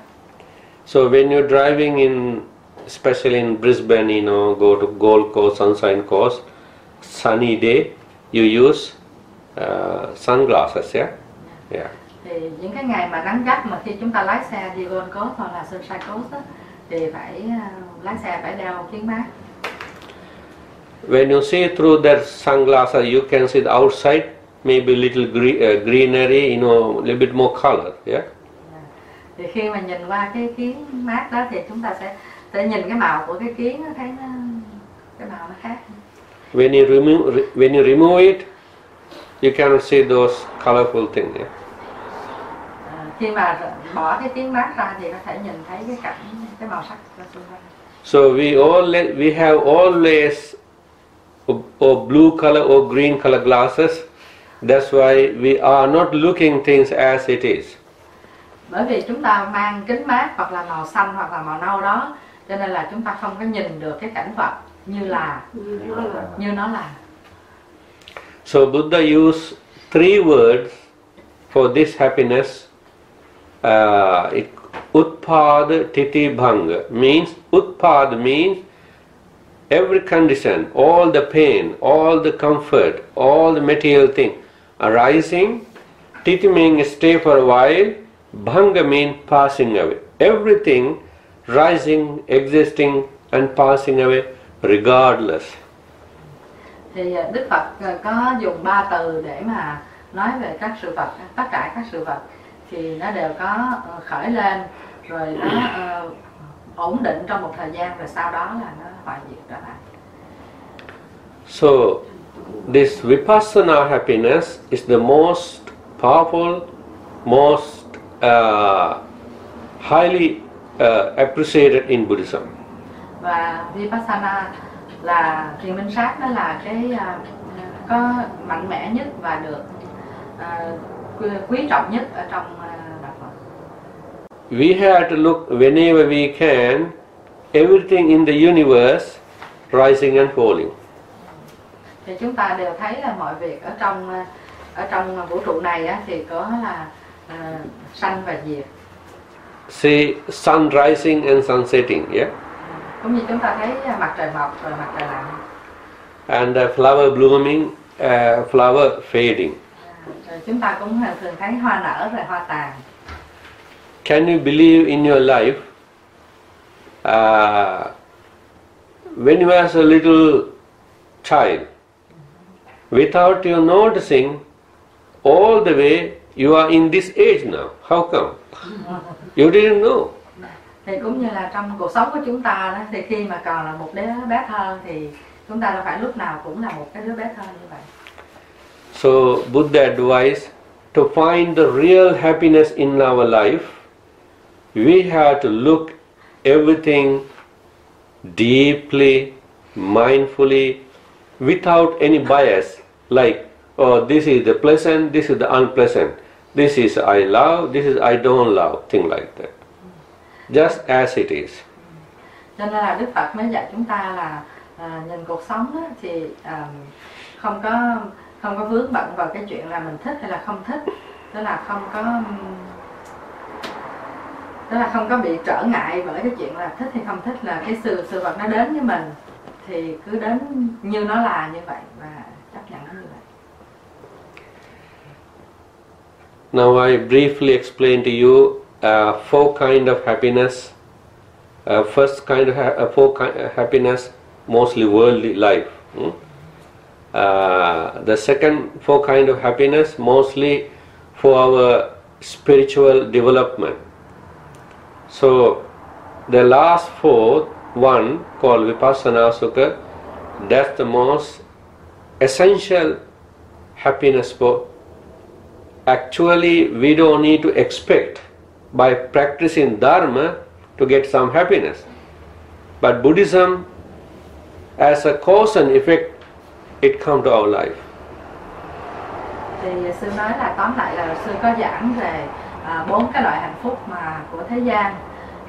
Speaker 1: So when you're driving in, especially in Brisbane, you know, go to Gold Coast, Sunshine Coast, sunny day, you use sunglasses, yeah? Yeah.
Speaker 3: Thì những cái ngày mà nắng gắt mà khi chúng ta lái xe đi Gold Coast hoặc là Sunshine Coast đó, thì phải lái xe phải đeo kính mát.
Speaker 1: When you see through that sunglasses, you can see the outside, maybe little greenery, you know, a little bit more color, yeah?
Speaker 3: Thì khi mà nhìn qua cái kiến mát đó thì chúng ta sẽ nhìn cái màu của cái kiến, thấy cái màu nó khác.
Speaker 1: When you remove it, you cannot see those colorful things, yeah?
Speaker 3: Khi mà bỏ cái kiến mát ra thì có thể nhìn thấy cái cảnh, cái màu sắc xung quanh.
Speaker 1: So we have always or blue color or green color glasses. That's why we are not looking things as it is.
Speaker 3: Bởi vì chúng ta mang kính mát hoặc là màu xanh hoặc là màu nâu đó, cho nên là chúng ta không có nhìn được cái cảnh vật như nó là.
Speaker 1: So Buddha used three words for this happiness. Utpad titi bhanga means, utpad means every condition, all the pain, all the comfort, all the material thing arising. Titi means stay for a while. Bhanga means passing away. Everything rising, existing and passing away regardless.
Speaker 3: Thì Đức Phật có dùng ba từ để mà nói về các sự vật, tất cả các sự vật thì nó đều có khởi lên, rồi nó ổn định trong một thời gian, rồi sau đó là nó hoại diệt trở lại.
Speaker 1: So this vipassana happiness is the most powerful, most highly appreciated in Buddhism.
Speaker 3: Và vipassana là thiền minh sát, đó là cái có mạnh mẽ nhất và được quý trọng nhất ở trong đạo Phật.
Speaker 1: We have to look whenever we can, everything in the universe rising and falling.
Speaker 3: Thì chúng ta đều thấy là mọi việc ở trong vũ trụ này á, thì có là sanh và diệt.
Speaker 1: Say sun rising and sun setting, yeah?
Speaker 3: Cũng như chúng ta thấy mặt trời mọc và mặt trời lặn.
Speaker 1: And flower blooming, flower fading.
Speaker 3: Rồi chúng ta cũng thường thấy hoa nở rồi hoa tàn.
Speaker 1: Can you believe in your life? When you were a little child, without you noticing, all the way you are in this age now. How come? You didn't know.
Speaker 3: Thì cũng như là trong cuộc sống của chúng ta đó, thì khi mà còn là một đứa bé thơ thì chúng ta đâu phải lúc nào cũng là một cái đứa bé thơ như vậy.
Speaker 1: So Buddha advised to find the real happiness in our life, we have to look everything deeply, mindfully, without any bias, like, oh, this is the pleasant, this is the unpleasant, this is I love, this is I don't love, thing like that. Just as it is.
Speaker 3: Cho nên là Đức Phật mới dạy chúng ta là nhìn cuộc sống á, thì không có vướng bận vào cái chuyện là mình thích hay là không thích, tức là không có bị trở ngại bởi cái chuyện là thích hay không thích, là cái sự vật nó đến với mình thì cứ đến như nó là như vậy và chấp nhận nó như vậy.
Speaker 1: Now I briefly explain to you four kind of happiness. First kind of happiness, mostly worldly life. The second four kind of happiness, mostly for our spiritual development. So the last fourth one, called Vipassana Sukha, that's the most essential happiness for. Actually, we don't need to expect by practicing Dharma to get some happiness. But Buddhism, as a cause and effect, it comes to our life.
Speaker 3: Thì sư nói là tóm lại là sư có giảng về 4 cái loại hạnh phúc mà của thế gian,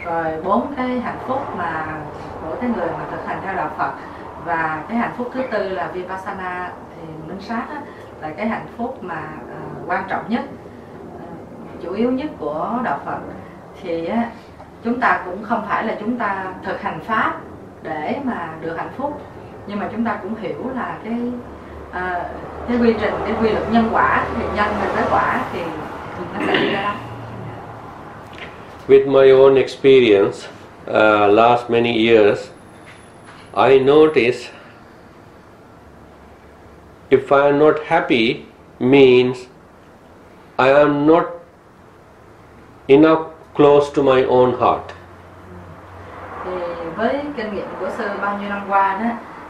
Speaker 3: rồi 4 cái hạnh phúc mà của cái người mà thực hành theo đạo Phật, và cái hạnh phúc thứ tư là Vipassana thì minh sát á, là cái hạnh phúc mà quan trọng nhất, chủ yếu nhất của đạo Phật. Thì chúng ta cũng không phải là chúng ta thực hành pháp để mà được hạnh phúc, nhưng mà chúng ta cũng hiểu là cái quy trình, cái quy luật nhân quả, thì nhân và tới quả thì nó sẽ đi ra đó.
Speaker 1: With my own experience, last many years, I notice if I am not happy means I am not enough close to my own heart.
Speaker 3: Thì với kinh nghiệm của sư bao nhiêu năm qua đó,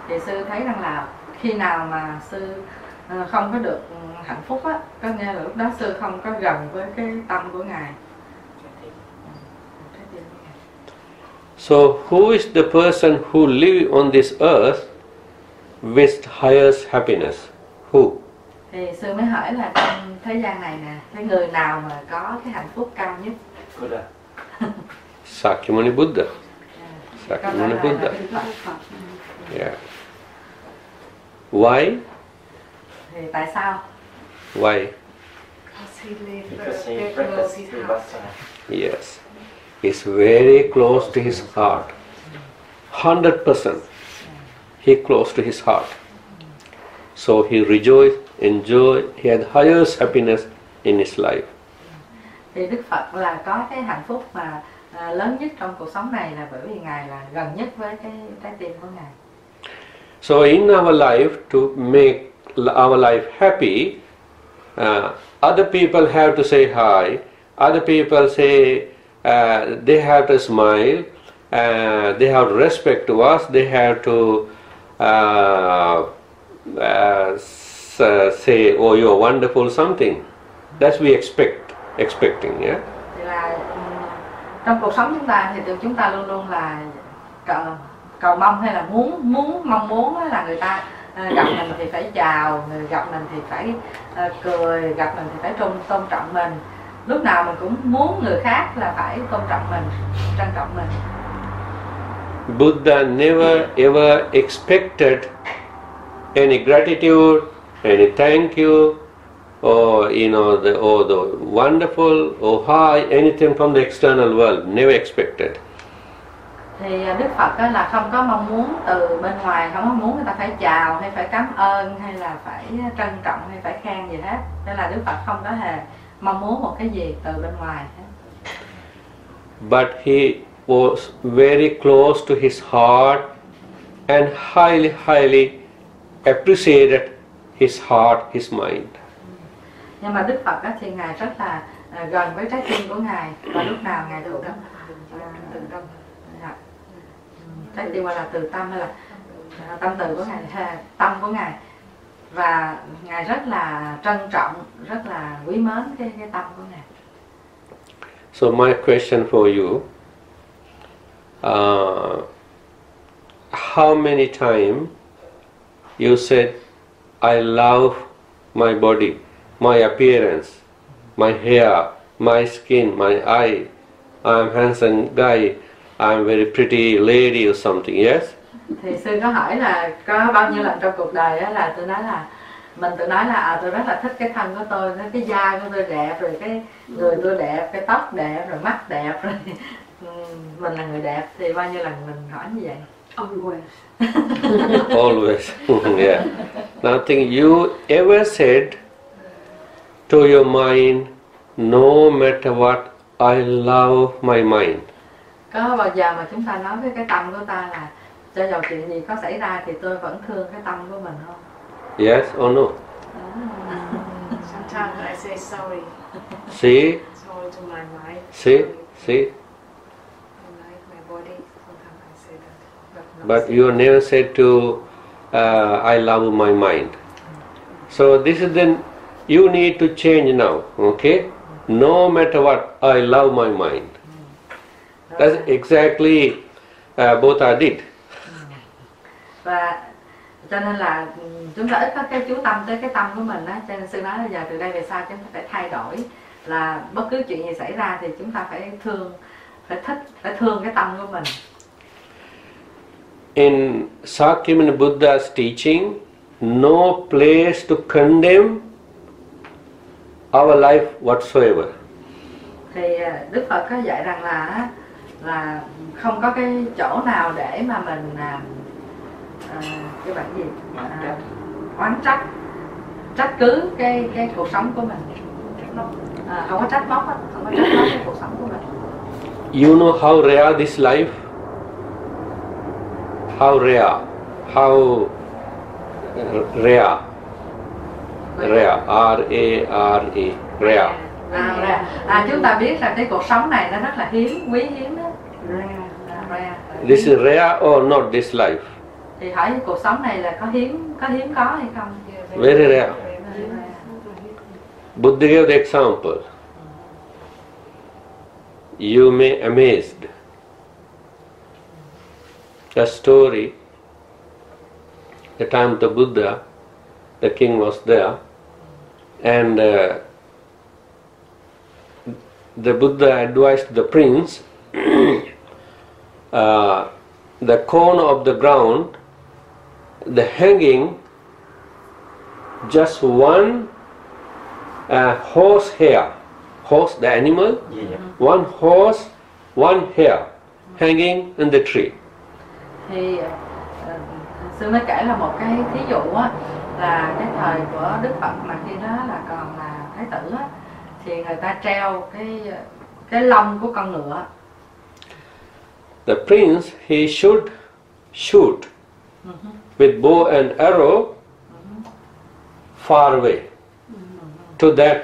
Speaker 3: thì sư thấy rằng là khi nào mà sư không có được hạnh phúc á, có nghĩa là lúc đó sư không có gần với cái tâm của Ngài.
Speaker 1: So who is the person who live on this earth with highest happiness? Who?
Speaker 3: Thì sư mới hỏi là trong thế gian này nè, cái người nào mà có cái hạnh phúc cao nhất?
Speaker 4: Buddha.
Speaker 1: Sakyamuni Buddha. Sakyamuni Buddha. Yeah. Why?
Speaker 3: Thì tại sao?
Speaker 1: Why?
Speaker 4: Because he practiced Vipassana.
Speaker 1: Yes. It's very close to his heart. 100%. He close to his heart. So he rejoiced, enjoyed, he had highest happiness in his life.
Speaker 3: Thì Đức Phật là có cái hạnh phúc mà lớn nhất trong cuộc sống này là bởi vì Ngài là gần nhất với cái trái tim của Ngài.
Speaker 1: So in our life, to make our life happy, other people have to say hi, other people say they have to smile, they have respect to us, they have to say, oh, you're wonderful, something. That's we expecting, yeah?
Speaker 3: Thì là trong cuộc sống chúng ta thì chúng ta luôn luôn là cầu mong hay là mong muốn là người ta gặp mình thì phải chào, người gặp mình thì phải cười, gặp mình thì phải tôn trọng mình. Lúc nào mình cũng muốn người khác là phải tôn trọng mình, trân trọng mình.
Speaker 1: Buddha never ever expected any gratitude, any thank you, or the wonderful, or hi, anything from the external world, never expected.
Speaker 3: Thì Đức Phật đó là không có mong muốn từ bên ngoài, không có muốn người ta phải chào hay phải cảm ơn hay là phải trân trọng hay phải khen gì hết. Nên là Đức Phật không có hề mong muốn một cái gì từ bên ngoài hết.
Speaker 1: But he was very close to his heart and highly appreciated his heart, his mind.
Speaker 3: Nhưng mà Đức Phật á, thì Ngài rất là gần với trái tim của Ngài, và lúc nào Ngài cũng trái tim gọi là từ tâm hay là tâm từ của Ngài, tâm của Ngài, và Ngài rất là trân trọng, rất là quý mến cái tâm của Ngài.
Speaker 1: So my question for you, how many times you said, I love my body, my appearance, my hair, my skin, my eye, I'm handsome guy, I'm very pretty lady or something, yes?
Speaker 3: Thì sư có hỏi là có bao nhiêu lần trong cuộc đời á là tôi nói là mình tự nói là tôi rất là thích cái thân của tôi, cái da của tôi đẹp, rồi cái người tôi đẹp, cái tóc đẹp, rồi mắt đẹp, rồi mình là người đẹp. Thì bao nhiêu lần mình hỏi như vậy?
Speaker 2: Always.
Speaker 1: Always. Yeah. Nothing you ever said to your mind, no matter what, I love my mind.
Speaker 3: Có bao giờ mà chúng ta nói với cái tâm của ta là cho dù chuyện gì có xảy ra thì tôi vẫn thương cái tâm của mình không?
Speaker 1: Yes or no?
Speaker 2: Sometimes I say sorry.
Speaker 1: See?
Speaker 2: Sorry to my mind.
Speaker 1: See?
Speaker 2: Sorry.
Speaker 1: See?
Speaker 2: I like my body. Sometimes I say that.
Speaker 1: But you never said to, I love my mind. So this is then, you need to change now, okay? No matter what, I love my mind. That's exactly Bhante did.
Speaker 3: Và cho nên là chúng ta ít có cái chú tâm tới cái tâm của mình á, cho nên sư nói là giờ từ đây về sau chúng ta phải thay đổi, là bất cứ chuyện gì xảy ra thì chúng ta phải thương, phải thích, phải thương cái tâm của mình.
Speaker 1: In Sakyamuni Buddha's teaching, no place to condemn our life whatsoever.
Speaker 3: Thì Đức Phật có dạy rằng là không có cái chỗ nào để mà mình cái bản gì oán trách cứ cái cuộc sống của mình, không có trách móc, không có trách móc cái cuộc sống của mình.
Speaker 1: You know how rare this life? How rare? How rare? Rare. R-A-R-E. Rare.
Speaker 3: Chúng ta biết rằng cái cuộc sống này nó rất là hiếm, quý hiếm đó. Rare.
Speaker 1: This is rare or not this life?
Speaker 3: Thì hỏi cuộc sống này là có hiếm có hay không?
Speaker 1: Very rare. Buddha gave the example. You may amazed. A story. The time of the Buddha, the king was there, and the Buddha advised the prince, the corner of the ground, the hanging, just one horse hair, horse the animal, one horse, one hair, hanging in the tree.
Speaker 3: Thì sư mới kể là một cái thí dụ á, là cái thời của Đức Phật mà khi đó là còn là thái tử á, thì người ta treo cái lông của con ngựa.
Speaker 1: The prince, he should shoot with bow and arrow far away to that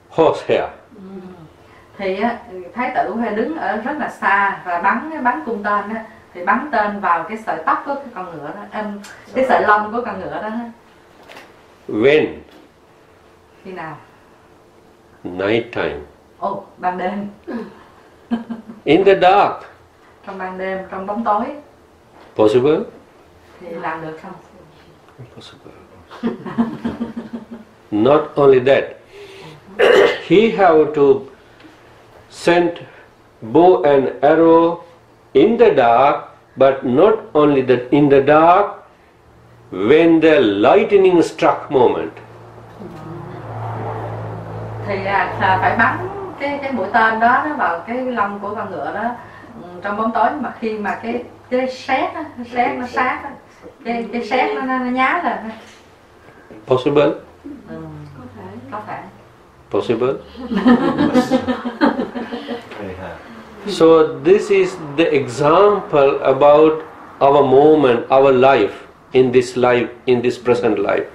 Speaker 1: horsehair.
Speaker 3: Thì thái tử phải đứng ở rất là xa và bắn cung tên á, thì bắn tên vào cái sợi tóc của cái con ngựa đó, cái sợi lông của con ngựa đó.
Speaker 1: When?
Speaker 3: Khi nào?
Speaker 1: Night time.
Speaker 3: Ban đêm.
Speaker 1: In the dark.
Speaker 3: Trong ban đêm, trong bóng tối.
Speaker 1: Possible?
Speaker 3: Thì làm được không?
Speaker 1: Impossible. Not only that, he have to send bow and arrow in the dark, but not only that, in the dark, when the lightning struck moment.
Speaker 3: Thì phải bắn cái mũi tên đó nó vào cái lông của con ngựa đó trong bóng tối, mà khi mà cái sét nó sát á, cái sét nó nhá lên.
Speaker 1: Possible?
Speaker 3: Có thể.
Speaker 1: Possible? So this is the example about our moment, our life, in this present life.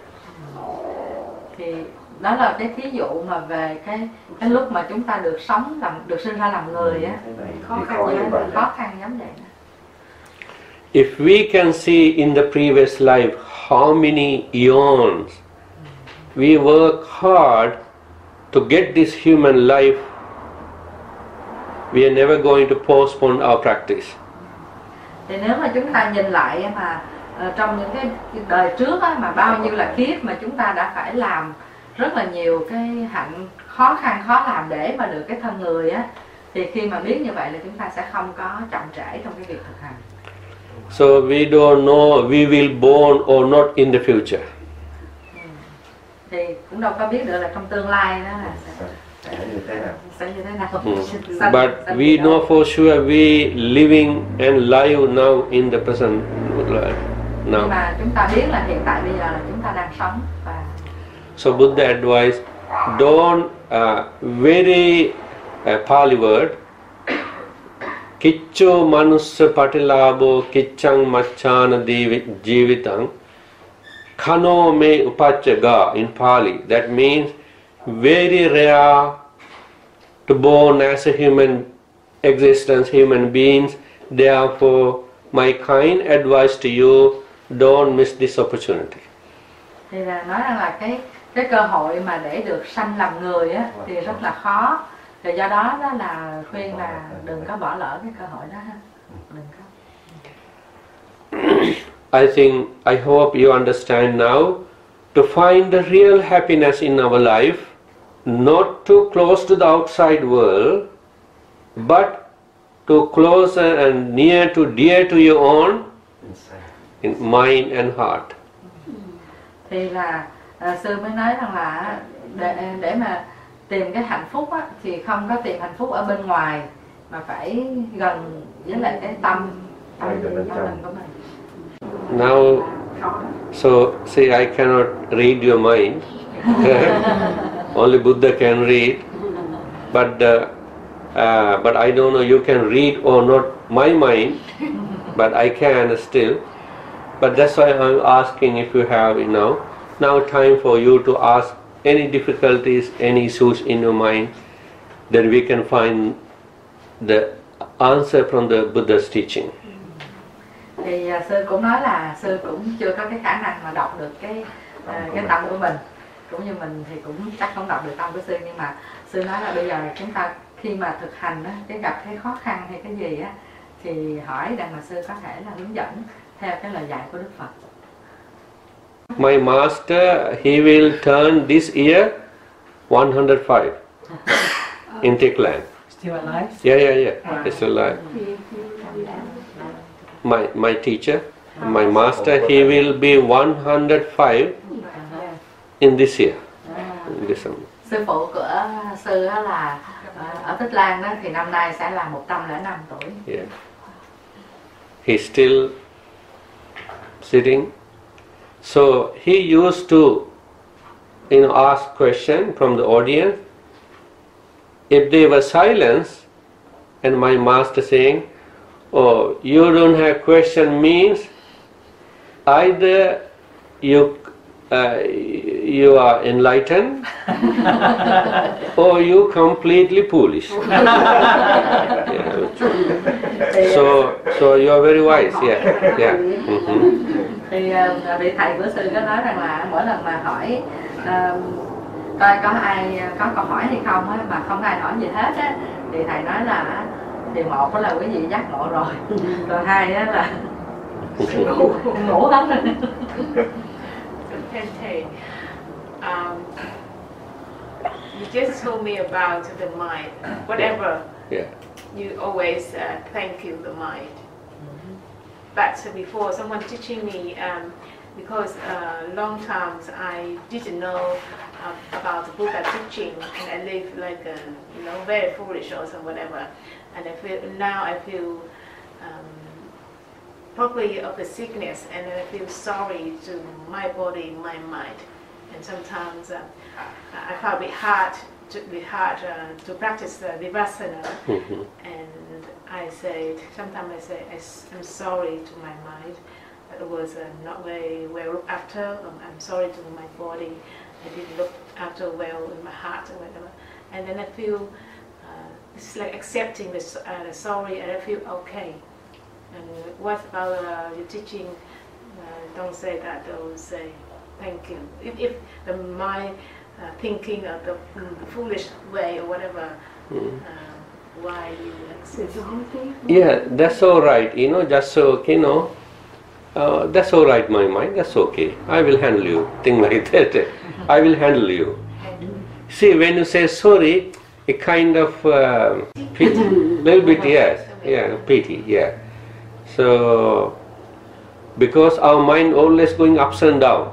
Speaker 3: Thì đó là cái thí dụ mà về cái lúc mà chúng ta được sống, được sinh ra làm người á, khó khăn giống vậy.
Speaker 1: If we can see in the previous life how many eons we work hard to get this human life, we are never going to postpone our practice.
Speaker 3: Thì nếu mà chúng ta nhìn lại mà trong những cái đời trước á, mà bao nhiêu là kiếp mà chúng ta đã phải làm rất là nhiều cái hạnh khó làm để mà được cái thân người á, thì khi mà biết như vậy là chúng ta sẽ không có chậm trễ trong cái việc thực hành.
Speaker 1: So we don't know we will born or not in the future.
Speaker 3: Thì cũng đâu có biết được là trong tương lai đó là sẽ như thế nào.
Speaker 1: But we know for sure we living and live now in the present life. Now.
Speaker 3: Mà chúng ta biết là hiện tại bây giờ là chúng ta đang sống và
Speaker 1: so Buddha advised, don't very Pali word Kiccho manussa patilabo kiccang machana jivitang kano me upachaga in Pali. That means very rare to born as a human existence, human beings. Therefore, my kind advice to you, don't miss this opportunity.
Speaker 3: Thì là nói rằng là cái cơ hội mà để được sanh làm người á thì rất là khó. Thì do đó đó là khuyên là đừng có bỏ lỡ cái cơ hội đó ha. Đừng có.
Speaker 1: I hope you understand now. To find the real happiness in our life, not too close to the outside world, but to closer and near to dear to your own in mind and heart.
Speaker 3: Thì là sư mới nói rằng là để mà tìm cái hạnh phúc á, thì không có tìm hạnh phúc ở bên ngoài mà phải gần với lại cái tâm linh của mình.
Speaker 1: Now, so see, I cannot read your mind. Only Buddha can read. But I don't know you can read or not my mind. But I can still. But that's why I'm asking if you have now time for you to ask any difficulties, any issues in your mind, then we can find the answer from the Buddha's teaching.
Speaker 3: Thì sư cũng nói là sư cũng chưa có cái khả năng mà đọc được cái tâm của mình, cũng như mình thì cũng chắc không đọc được tâm của sư, nhưng mà sư nói là bây giờ chúng ta khi mà thực hành á, cái gặp cái khó khăn hay cái gì á thì hỏi rằng là sư có thể là hướng dẫn theo cái lời dạy của Đức Phật.
Speaker 1: My master, he will turn this year 105 in Tikland.
Speaker 5: Still alive?
Speaker 1: Yeah. It's alive. My teacher, my master, he will be 105 in this year. In December.
Speaker 3: Sư phụ của sư là ở Tích Lan đó thì năm nay sẽ là 105 tuổi.
Speaker 1: Yeah. He's still sitting. So he used to, ask question from the audience. If they were silence, and my master saying, "Oh, you don't have question," means either you are enlightened or you completely foolish. So you are very wise. Yeah. Mm-hmm.
Speaker 3: Thì vị thầy của sư có nói rằng là mỗi lần mà hỏi coi có ai có câu hỏi hay không á, mà không ai hỏi gì hết á, thì thầy nói là thì một là quý vị giác ngộ rồi, rồi hai á là ngủ hết rồi.
Speaker 2: Bhante, you just told me about the mind. Whatever, you always thank you the mind. But before, someone teaching me because long times I didn't know about the Buddha teaching, and I lived like very foolish or whatever. And I feel probably of the sickness, and I feel sorry to my body, my mind, and sometimes I find it hard to practice the vipassana. And sometimes I say I'm sorry to my mind. It was not very well looked after. I'm sorry to my body. I didn't look after well in my heart or whatever. And then I feel it's like accepting the sorry, and I feel okay. And what about your teaching? Don't say that. Don't say thank you. If my thinking of the foolish way or whatever, why you accept?
Speaker 1: Yeah, that's all right. Just so that's all right. My mind. That's okay. I will handle you. Thing like that. I will handle you. See, when you say sorry, a kind of pity, little bit, yes, yeah, pity, yeah. So, because our mind always going ups and down,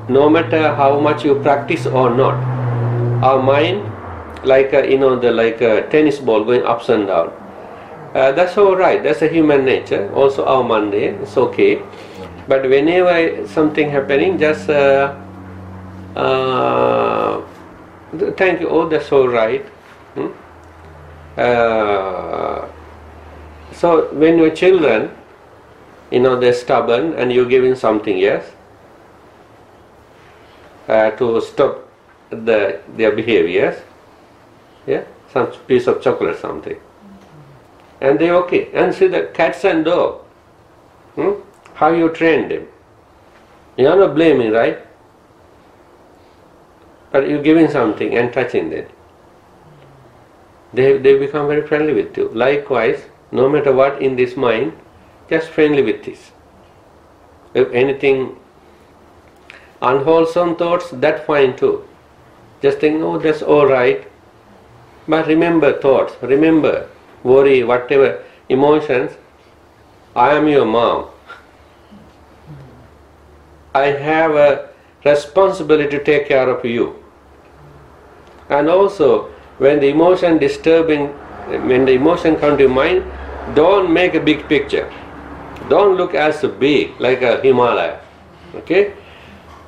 Speaker 1: no matter how much you practice or not, our mind, like a tennis ball going ups and down. That's all right. That's a human nature. Also, our mundane, it's okay. But whenever something happening, just thank you. Oh, that's all right. So when your children, they're stubborn and you give in something, yes, to stop their behaviors, yeah, some piece of chocolate, something, and they okay. And see the cats and dog, how you train them. You are not blaming, right? But you're giving something and touching them. They become very friendly with you. Likewise, no matter what in this mind, just friendly with this. If anything unwholesome thoughts, that's fine too. Just think, oh, that's all right. But remember thoughts, remember worry, whatever emotions. I am your mom. I have a responsibility to take care of you. And also, when the emotion comes to your mind, don't make a big picture. Don't look as big, like a Himalaya. Okay?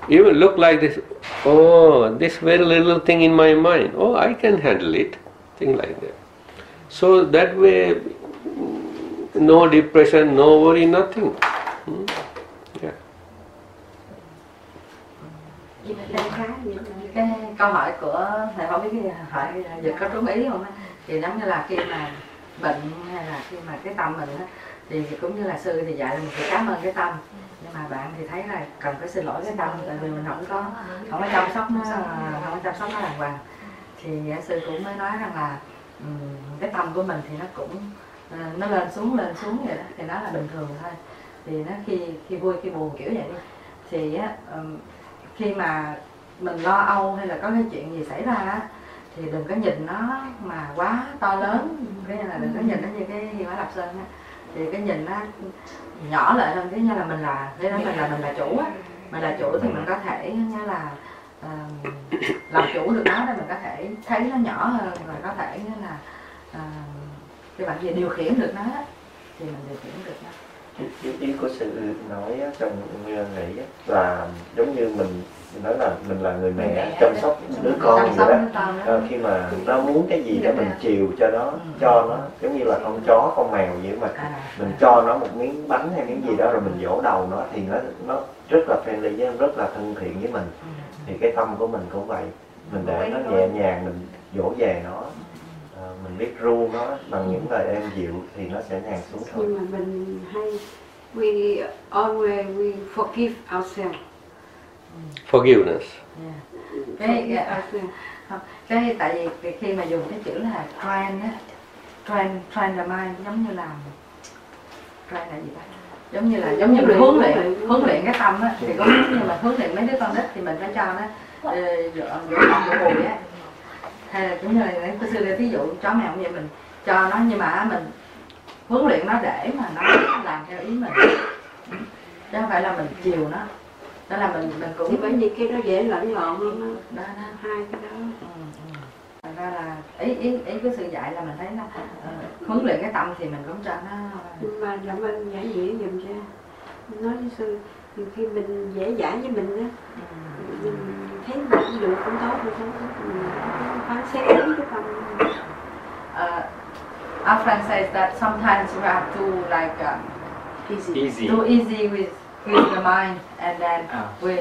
Speaker 1: Even look like this. Oh, this very little thing in my mind. Oh, I can handle it. Thing like that. So that way, no depression, no worry, nothing. Yeah.
Speaker 3: Cái câu hỏi của thầy không biết cái hỏi dịch có trúng ý không á, thì giống như là khi mà bệnh hay là khi mà cái tâm mình á, thì cũng như là sư thì dạy là mình phải cảm ơn cái tâm, nhưng mà bạn thì thấy là cần phải xin lỗi cái tâm, tại vì mình không có chăm sóc nó đàng hoàng. Thì sư cũng mới nói rằng là cái tâm của mình thì nó cũng nó lên xuống vậy đó, thì nó là bình thường thôi. Thì nó khi vui khi buồn kiểu vậy đi, thì khi mà mình lo âu hay là có cái chuyện gì xảy ra á, thì đừng có nhìn nó mà quá to lớn, cái là đừng có nhìn nó như cái Hy Mã Lạp Sơn á, thì cái nhìn nó nhỏ lại hơn. Cái như là mình là chủ á, mình là chủ thì mình có thể như là làm chủ được nó, để mình có thể thấy nó nhỏ hơn, và có thể như là cái bạn gì điều khiển được nó á, thì mình điều khiển được nó.
Speaker 4: Ý của sư nói trong nghĩ là giống như mình nói là mình là người mẹ chăm sóc đứa con vậy đó. Khi mà nó muốn cái gì đó mình chiều cho nó, cho nó, giống như là con chó con mèo vậy, mà mình cho nó một miếng bánh hay miếng gì đó rồi mình vỗ đầu nó, thì nó rất là friendly với, rất là thân thiện với mình. Thì cái tâm của mình cũng vậy, mình để nó nhẹ nhàng, mình dỗ về nó, mình biết ru nó bằng những lời êm dịu thì nó sẽ nhàn xuống thôi.
Speaker 5: Nhưng mà mình hay we forgive ourselves.
Speaker 1: Forgiveness.
Speaker 3: Cái tại vì khi mà dùng cái chữ là train the mind, giống như là train là gì ta? Giống như mình huấn luyện cái tâm á, thì cũng giống như mà huấn luyện mấy đứa con nít thì mình phải cho nó dỗ bùi á, hay là cũng như là cái sư ví dụ chó mèo vậy, mình cho nó, nhưng mà mình huấn luyện nó để mà nó làm theo ý mình, chứ không phải là mình chiều nó. Đó là mình
Speaker 5: Thì
Speaker 3: cũng
Speaker 5: bởi vì cái đó dễ lẫn lộn lắm
Speaker 3: đó.
Speaker 5: hai cái đó.
Speaker 3: Thật ra là ý của sư dạy là mình thấy là huấn luyện cái tâm thì mình cũng cho nó.
Speaker 5: Nhưng mà làm ơn giải nghĩa giùm cho. Nói với sư, nhiều khi mình dễ dãi với mình á, mình thấy mình được cũng tốt, mình phán xét cái tâm.
Speaker 3: Our friend says that sometimes we have to like
Speaker 6: Easy.
Speaker 3: do easy with the mind, and then we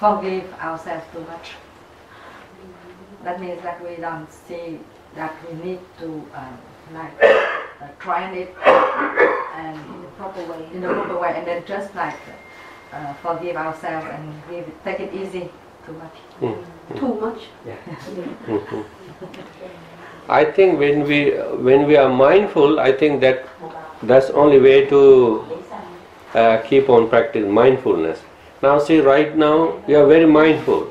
Speaker 3: forgive ourselves too much. That means that we don't see that we need to train it and in the proper way, and then just like forgive ourselves and take it easy too much.
Speaker 5: Too much.
Speaker 1: I think when we are mindful, I think that's only way to keep on practicing mindfulness. Now see, right now you are very mindful.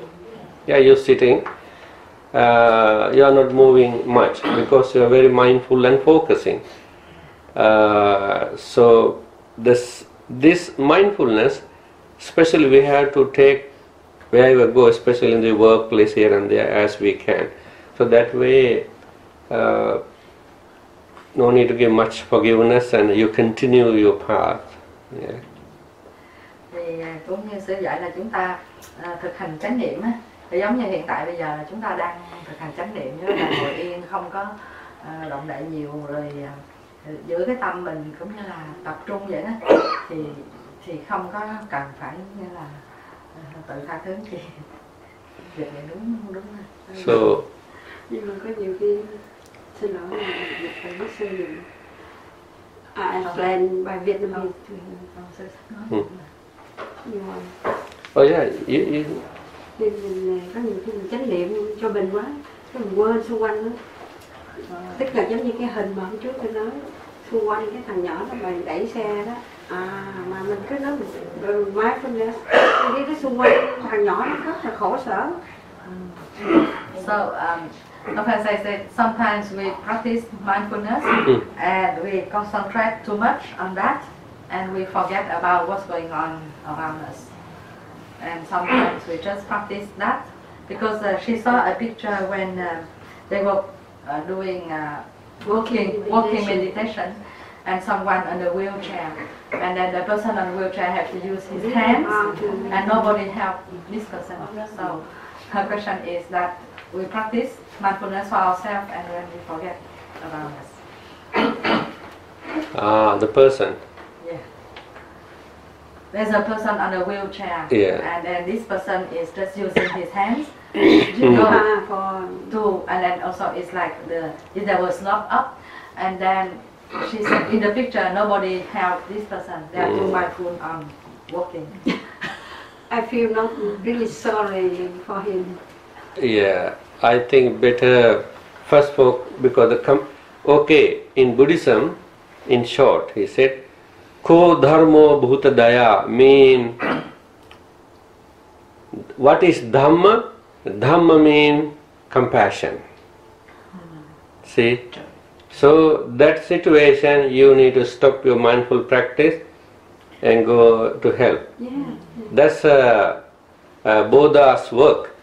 Speaker 1: Yeah, you're sitting. You are not moving much because you are very mindful and focusing. So this mindfulness, especially we have to take wherever we go, especially in the workplace here and there as we can. So that way, no need to give much forgiveness, and you continue your path. Yeah.
Speaker 3: Thì cũng như sư dạy là chúng ta thực hành chánh niệm á, thì giống như hiện tại bây giờ là chúng ta đang thực hành chánh niệm, chứ là ngồi yên không có động đậy nhiều, rồi giữ cái tâm mình cũng như là tập trung vậy đó, thì không có cần phải như là tự tha thứ gì. Việc này đúng.
Speaker 1: So.
Speaker 5: Nhưng mà có nhiều khi xin lỗi việc phải biết sư dụng. I explain by Vietnamese to him.
Speaker 1: Oh yeah,
Speaker 5: Thì mình có nhiều khi mình chánh niệm cho mình quá, cái mình quên xung quanh đó. Tức là giống như cái hình mà hôm trước tôi nói, xung quanh cái thằng nhỏ đó mày đẩy xe đó, mà mình cứ nói mình mindfulness, đi cái xung quanh thằng nhỏ nó rất là khổ sở.
Speaker 3: So Bhante says that sometimes we practice mindfulness and we concentrate too much on that, and we forget about what's going on around us. And sometimes we just practice that because she saw a picture when they were doing walking meditation, and someone on a wheelchair, and then the person on the wheelchair had to use his hands, and nobody helped this person. So her question is that we practice mindfulness for ourselves, and then we forget around us.
Speaker 1: The person.
Speaker 3: Yeah. There's a person on a wheelchair, and then this person is just using his hands and then also it's like if there was not up, and then she said in the picture nobody helped this person. They are too mindful on walking.
Speaker 5: I feel not really sorry for him.
Speaker 1: Yeah, I think better first because in Buddhism, in short, he said, Ko dharmo bhuta daya mean, what is dhamma? Dhamma mean compassion. See? So that situation you need to stop your mindful practice and go to help.
Speaker 5: Yeah.
Speaker 1: That's Buddha's work.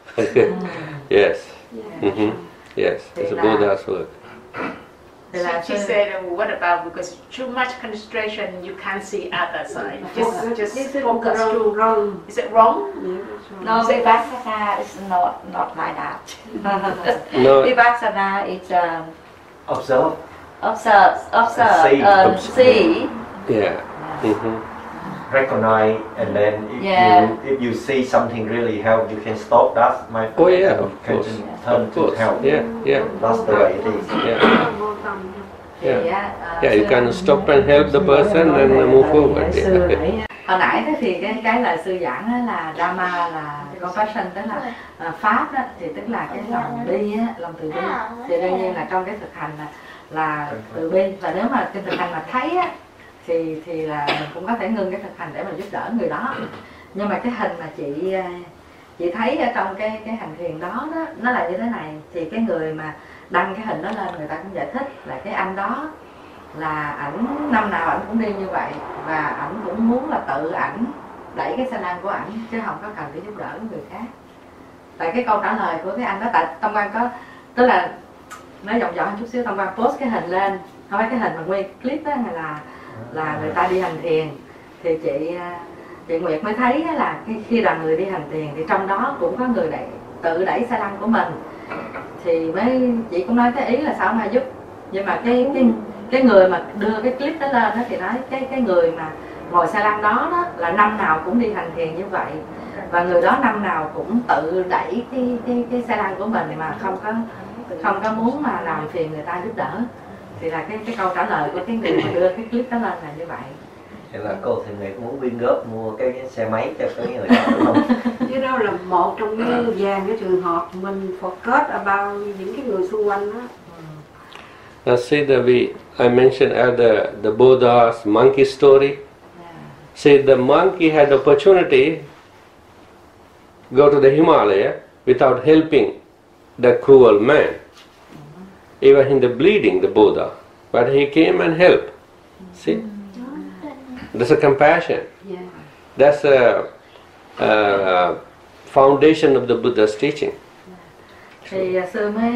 Speaker 1: Yes.
Speaker 5: Yeah.
Speaker 1: Yes, it's Buddha's work.
Speaker 2: She said, what about because too much concentration you can't see other side. Just focus too.
Speaker 5: Wrong.
Speaker 2: Is it wrong?
Speaker 5: Yeah, that's wrong.
Speaker 3: No, vipassana is not like that.
Speaker 1: No.
Speaker 3: Vipassana is
Speaker 6: Observe.
Speaker 3: see.
Speaker 1: Yeah.
Speaker 4: Recognize, and then if you see something really help, you can stop that.
Speaker 1: Oh yeah, of
Speaker 4: can
Speaker 1: course.
Speaker 4: turn to help.
Speaker 1: Yeah.
Speaker 4: That's the way it is.
Speaker 1: Yeah, you can stop and help the person and move forward. Yeah.
Speaker 3: Hồi nãy thì cái lời sư giảng đó là Dhamma là compassion, tức là pháp đó, thì tức là cái lòng bi á, lòng từ bi. Thì đương nhiên là trong cái thực hành là từ bi, và nếu mà cái thực hành mà thấy á, thì là mình cũng có thể ngưng cái thực hành để mà giúp đỡ người đó. Nhưng mà cái hình mà chị thấy ở trong cái hành thiền đó nó là như thế này. Thì cái người mà đăng cái hình đó lên, người ta cũng giải thích là cái anh đó là ảnh năm nào ảnh cũng đi như vậy, và ảnh cũng muốn là tự ảnh đẩy cái xe lăn của ảnh, chứ không có cần phải giúp đỡ người khác. Tại cái câu trả lời của cái anh đó, tại Tâm Quan có, tức là nói vòng vòng chút xíu, Tâm Quan post cái hình lên, không phải cái hình mà nguyên clip đó là người ta đi hành thiền, thì chị Nguyệt mới thấy là khi là người đi hành thiền thì trong đó cũng có người tự đẩy xe lăn của mình, thì chị cũng nói cái ý là sao mà giúp, nhưng mà cái người mà đưa cái clip đó lên đó thì nói cái người mà ngồi xe lăn đó là năm nào cũng đi hành thiền như vậy, và người đó năm nào cũng tự đẩy cái xe lăn của mình mà không có muốn mà làm phiền người ta giúp đỡ, thì là cái câu trả lời của cái người mà đưa cái clip đó lên là như vậy.
Speaker 4: Thế là cô Thị Nguyệt muốn quyên góp mua cái xe máy cho cái người đó đúng không?
Speaker 5: Chứ đó là một trong cái vài cái trường hợp mình forget about những cái người xung quanh đó.
Speaker 1: Now see I mentioned the Buddha's monkey story. See, the monkey had opportunity go to the Himalaya without helping the cruel man, even in the bleeding the Buddha, but he came and helped. See, that's a compassion. That's a foundation of the Buddha's teaching.
Speaker 3: Thì sư mới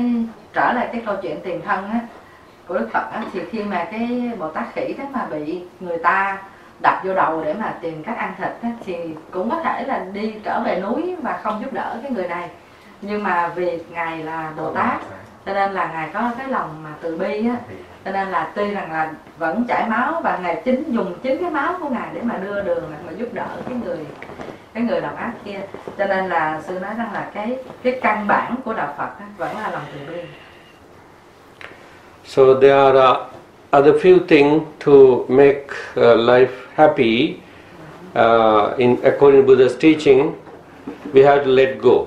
Speaker 3: trở lại cái câu chuyện tiền thân á của Đức Phật á, thì khi mà cái Bồ Tát Khỉ đó mà bị người ta đập vô đầu để mà tìm cách ăn thịt á, thì cũng có thể là đi trở về núi và không giúp đỡ cái người này, nhưng mà vì ngài là Bồ Tát cho nên là ngài có cái lòng mà từ bi á, cho nên là tuy rằng là vẫn chảy máu và ngài dùng chính cái máu của ngài để mà đưa đường mà giúp đỡ cái người độc ác kia, cho nên là sư nói rằng là cái căn bản của đạo Phật á, vẫn là lòng từ bi.
Speaker 1: So there are other few things to make life happy. According to Buddha's teaching, we have to let go.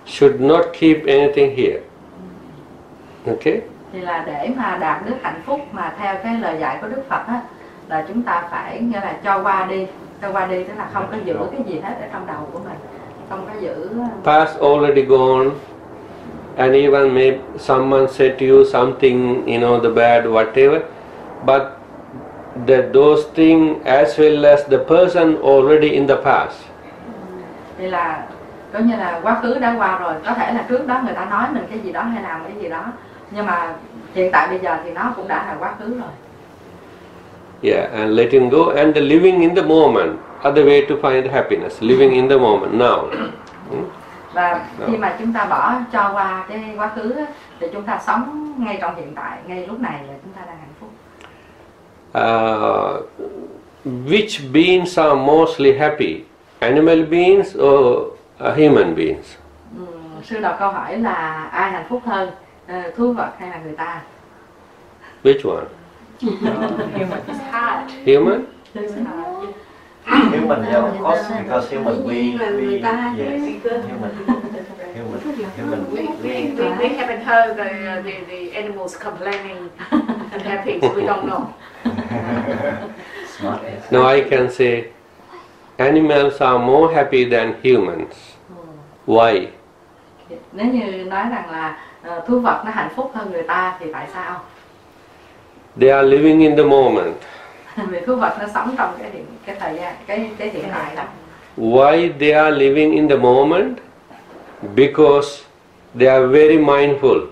Speaker 1: Should not keep anything here. Okay?
Speaker 3: Thì là để mà đạt được hạnh phúc mà theo cái lời dạy của Đức Phật á, là chúng ta phải nghĩa là cho qua đi, tức là không có giữ cái gì hết ở trong đầu của mình, không có giữ.
Speaker 1: Past already gone. And even maybe someone said to you something, the bad, whatever, but those things as well as the person already in the past.
Speaker 3: Thì là có như là quá khứ đã qua rồi, có thể là trước đó người ta nói mình cái gì đó hay làm cái gì đó, nhưng mà hiện tại bây giờ thì nó cũng đã là quá khứ rồi.
Speaker 1: Yeah, and letting go and the living in the moment, other way to find happiness, living in the moment now.
Speaker 3: Và khi mà chúng ta cho qua cái quá khứ á, thì chúng ta sống ngay trong hiện tại, ngay lúc này là chúng ta đang hạnh phúc.
Speaker 1: Which beings are mostly happy? Animal beings or human beings?
Speaker 3: Sư đọc câu hỏi là ai hạnh phúc hơn, thú vật hay là người ta?
Speaker 1: Which one?
Speaker 2: Human. It's hard.
Speaker 1: Human?
Speaker 4: Human, yeah, of course, because human we
Speaker 5: yes,
Speaker 4: human.
Speaker 2: We haven't heard the animals complaining and happy, so we don't know.
Speaker 1: Now I can say animals are more happy than humans. Why?
Speaker 3: Nếu như nói rằng là thú vật nó hạnh phúc hơn người ta thì tại sao?
Speaker 1: They are living in the moment.
Speaker 3: Vì thú vật nó sống trong cái thời gian, cái hiện tại đó.
Speaker 1: Why they are living in the moment? Because they are very mindful.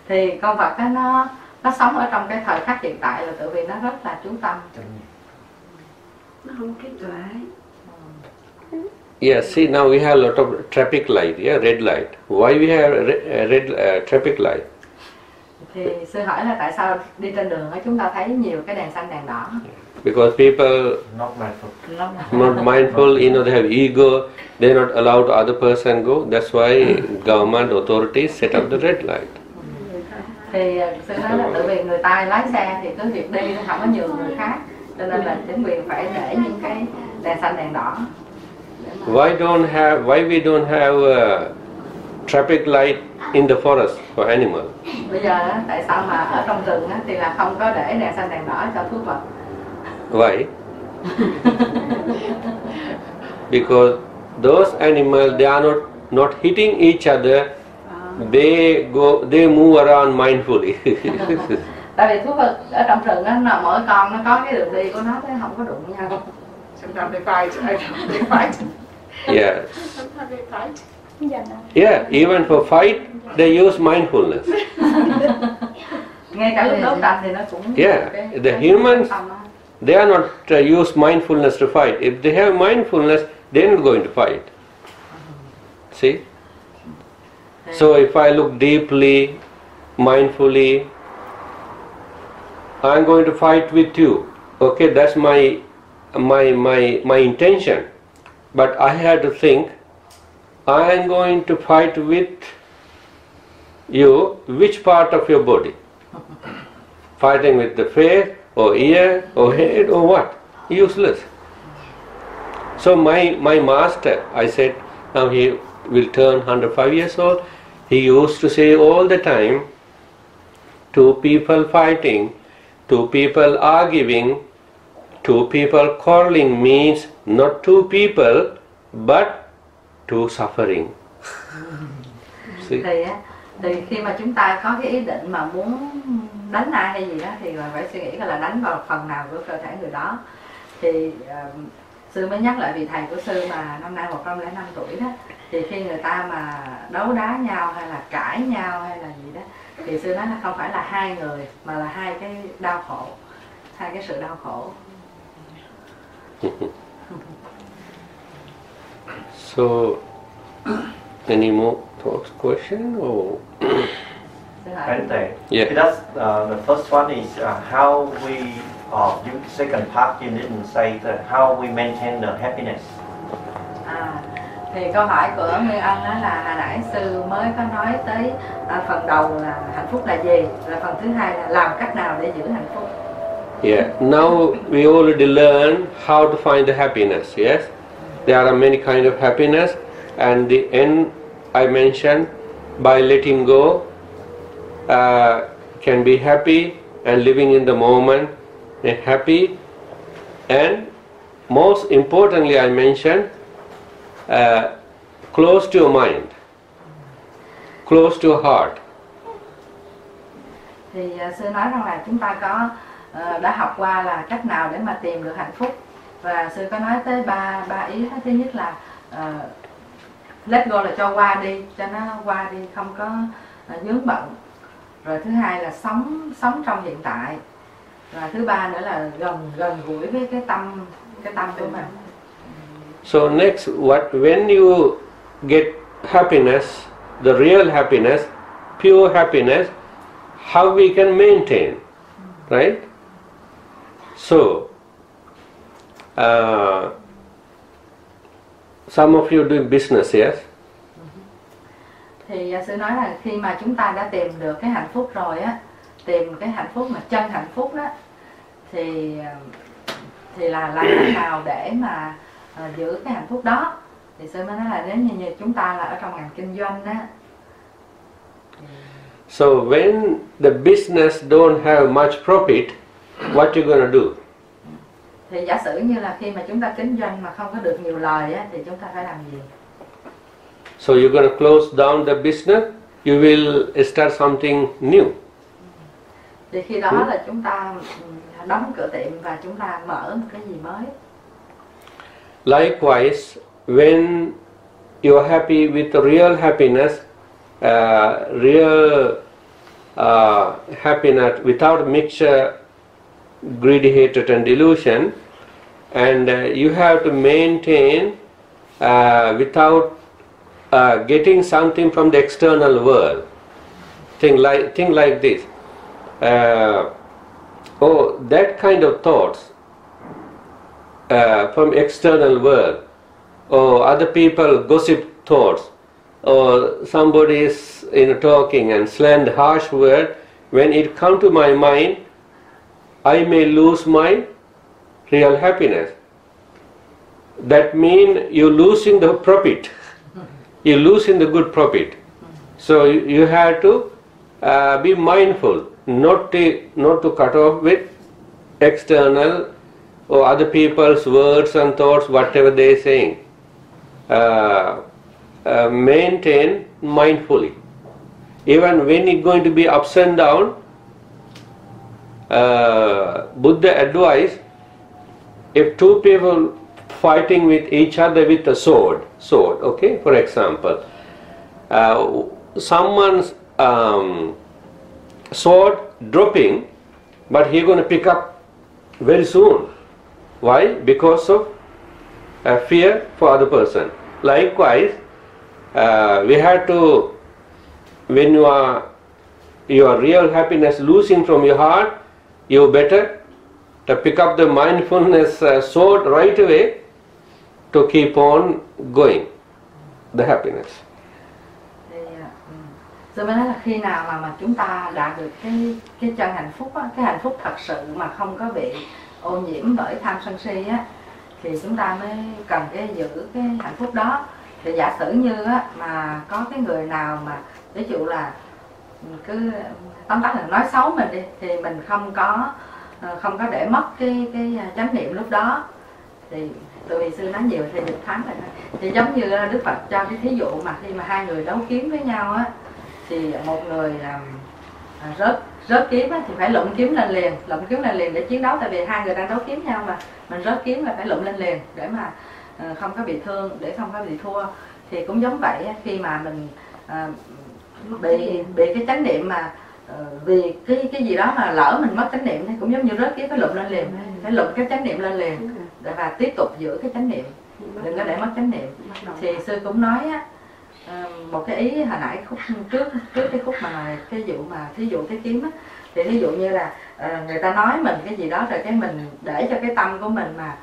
Speaker 3: Thì con vật đó nó sống ở trong cái thời khắc hiện tại là tự vì nó rất là chú tâm.
Speaker 5: Nó không trí tuệ.
Speaker 1: Yeah, see now we have a lot of traffic light, yeah, red light. Why we have red traffic light?
Speaker 3: Thì sư hỏi là tại sao đi trên đường ấy chúng ta thấy nhiều cái đèn xanh đèn đỏ?
Speaker 1: Because people
Speaker 4: Not mindful.
Speaker 1: not mindful, they have ego. They not allow the other person go. That's why government authorities set up the red light.
Speaker 3: Thì sư nói là tự vì người ta lái xe thì cứ việc đi không có nhiều người khác, cho nên là chính quyền phải để những cái đèn xanh đèn đỏ.
Speaker 1: Why we don't have traffic light in the forest for animals?
Speaker 3: Bây giờ tại sao mà ở trong rừng thì là không có để đèn xanh đèn đỏ cho thú vật?
Speaker 1: Why? Because those animals, they are not hitting each other. They move around mindfully.
Speaker 3: Tại vì thú vật ở trong rừng á, mỗi con nó có cái đường đi của nó, chứ không có đụng nhau.
Speaker 2: Sometimes they fight. I don't. They fight.
Speaker 1: Yeah.
Speaker 2: Sometimes they fight.
Speaker 1: Yeah, even for fight, they use mindfulness.
Speaker 3: Ngay cả lúc đấu tranh thì nó cũng.
Speaker 1: Yeah, the humans, they are not use mindfulness to fight. If they have mindfulness, they're not going to fight. See? So if I look deeply, mindfully, I'm going to fight with you. Okay, that's my intention. But I had to think, I am going to fight with you, which part of your body? Fighting with the face, or ear, or head, or what? Useless. So my master, I said, now he will turn 105 years old. He used to say all the time, two people fighting, two people arguing, two people quarreling means not two people, but two suffering. See?
Speaker 3: Thì khi mà chúng ta có cái ý định mà muốn đánh ai hay gì đó thì phải suy nghĩ là đánh vào phần nào của cơ thể người đó. Thì sư mới nhắc lại vị thầy của sư mà năm nay 105 tuổi đó, thì khi người ta mà đấu đá nhau hay là cãi nhau hay là gì đó, thì sư nói là không phải là hai người mà là hai cái đau khổ, hai cái sự đau khổ.
Speaker 1: So, any more thoughts, question, or?
Speaker 4: Bhante.
Speaker 1: Yeah.
Speaker 4: That's the first one is how we. You second part you didn't say that how we maintain the happiness.
Speaker 3: Thì câu hỏi của Nguyên Ân đó là hồi nãy sư mới có nói tới phần đầu là hạnh phúc là gì, là phần thứ hai là làm cách nào để giữ hạnh phúc.
Speaker 1: Yeah. Now we already learned how to find the happiness. Yes, there are many kinds of happiness, and the end I mentioned by letting go can be happy and living in the moment and happy, and most importantly I mentioned close to your mind, close to your heart.
Speaker 3: Thì sư nói rằng là chúng ta có đã học qua là cách nào để mà tìm được hạnh phúc, và sư có nói tới ba ý. Thứ nhất là let go là cho qua đi, cho nó qua đi, không có vướng bận. Rồi thứ hai là sống trong hiện tại. Và thứ ba nữa là gần gũi với cái tâm của mình.
Speaker 1: So next, when you get happiness, the real happiness, pure happiness, how we can maintain, right? So, some of you doing business, yes?
Speaker 3: Thì sư nói là khi mà chúng ta đã tìm được cái hạnh phúc rồi á, tìm cái hạnh phúc mà chân hạnh phúc đó, thì là làm cách nào để mà giữ cái hạnh phúc đó. Thì sư mới nói là nếu như chúng ta là ở trong ngành kinh doanh đó.
Speaker 1: So when the business don't have much profit, what you gonna do?
Speaker 3: Thì giả sử như là khi mà chúng ta kinh doanh mà không có được nhiều lời á, thì chúng ta phải làm gì?
Speaker 1: So you're gonna close down the business, you will start something new.
Speaker 3: Thì khi đó là chúng ta đóng cửa tiệm và chúng ta mở một cái gì mới.
Speaker 1: Likewise, when you're happy with the real happiness, happiness without mixture, greedy, hatred and delusion, and you have to maintain without getting something from the external world. Think like this. That kind of thoughts from external world, or other people gossip thoughts, or somebody is talking and slandered harsh word. When it come to my mind, I may lose my real happiness. That means you're losing the profit. You're losing the good profit. So you have to be mindful not to cut off with external or other people's words and thoughts, whatever they're saying. Maintain mindfully. Even when it's going to be ups and down, Buddha advised, if two people fighting with each other with a sword, okay, for example, someone's sword dropping, but he's going to pick up very soon. Why? Because of fear for other person. Likewise, we have to, when your real happiness losing from your heart, you better to pick up the mindfulness sword right away to keep on going the happiness.
Speaker 3: Tôi mới nói là khi nào mà chúng ta đạt được cái chân hạnh phúc á, cái hạnh phúc thật sự mà không có bị ô nhiễm bởi tham sân si á, thì chúng ta mới cần cái giữ cái hạnh phúc đó. Thì giả sử như á, mà có cái người nào mà ví dụ là cứ tóm tắt là nói xấu mình đi, thì mình không có để mất cái chánh niệm lúc đó. Thì từ vì sư nói nhiều thì được thắng rồi. Thì giống như Đức Phật cho cái thí dụ mà khi mà hai người đấu kiếm với nhau á, thì một người rớt kiếm á, thì phải lụm kiếm lên liền để chiến đấu. Tại vì hai người đang đấu kiếm nhau mà mình rớt kiếm là phải lụm lên liền để mà không có bị thương, để không có bị thua. Thì cũng giống vậy á, khi mà mình bị cái chánh niệm mà vì cái gì đó mà lỡ mình mất chánh niệm thì cũng giống như rớt kiếm, phải lụm lên liền, phải lụm cái chánh niệm lên liền và tiếp tục giữ cái chánh niệm, đừng có để mất chánh niệm. Thì sư cũng nói á, một cái ý hồi nãy khúc trước cái khúc mà cái vụ mà thí dụ cái kiếm á, thì ví dụ như là người ta nói mình cái gì đó rồi cái mình để cho cái tâm của mình mà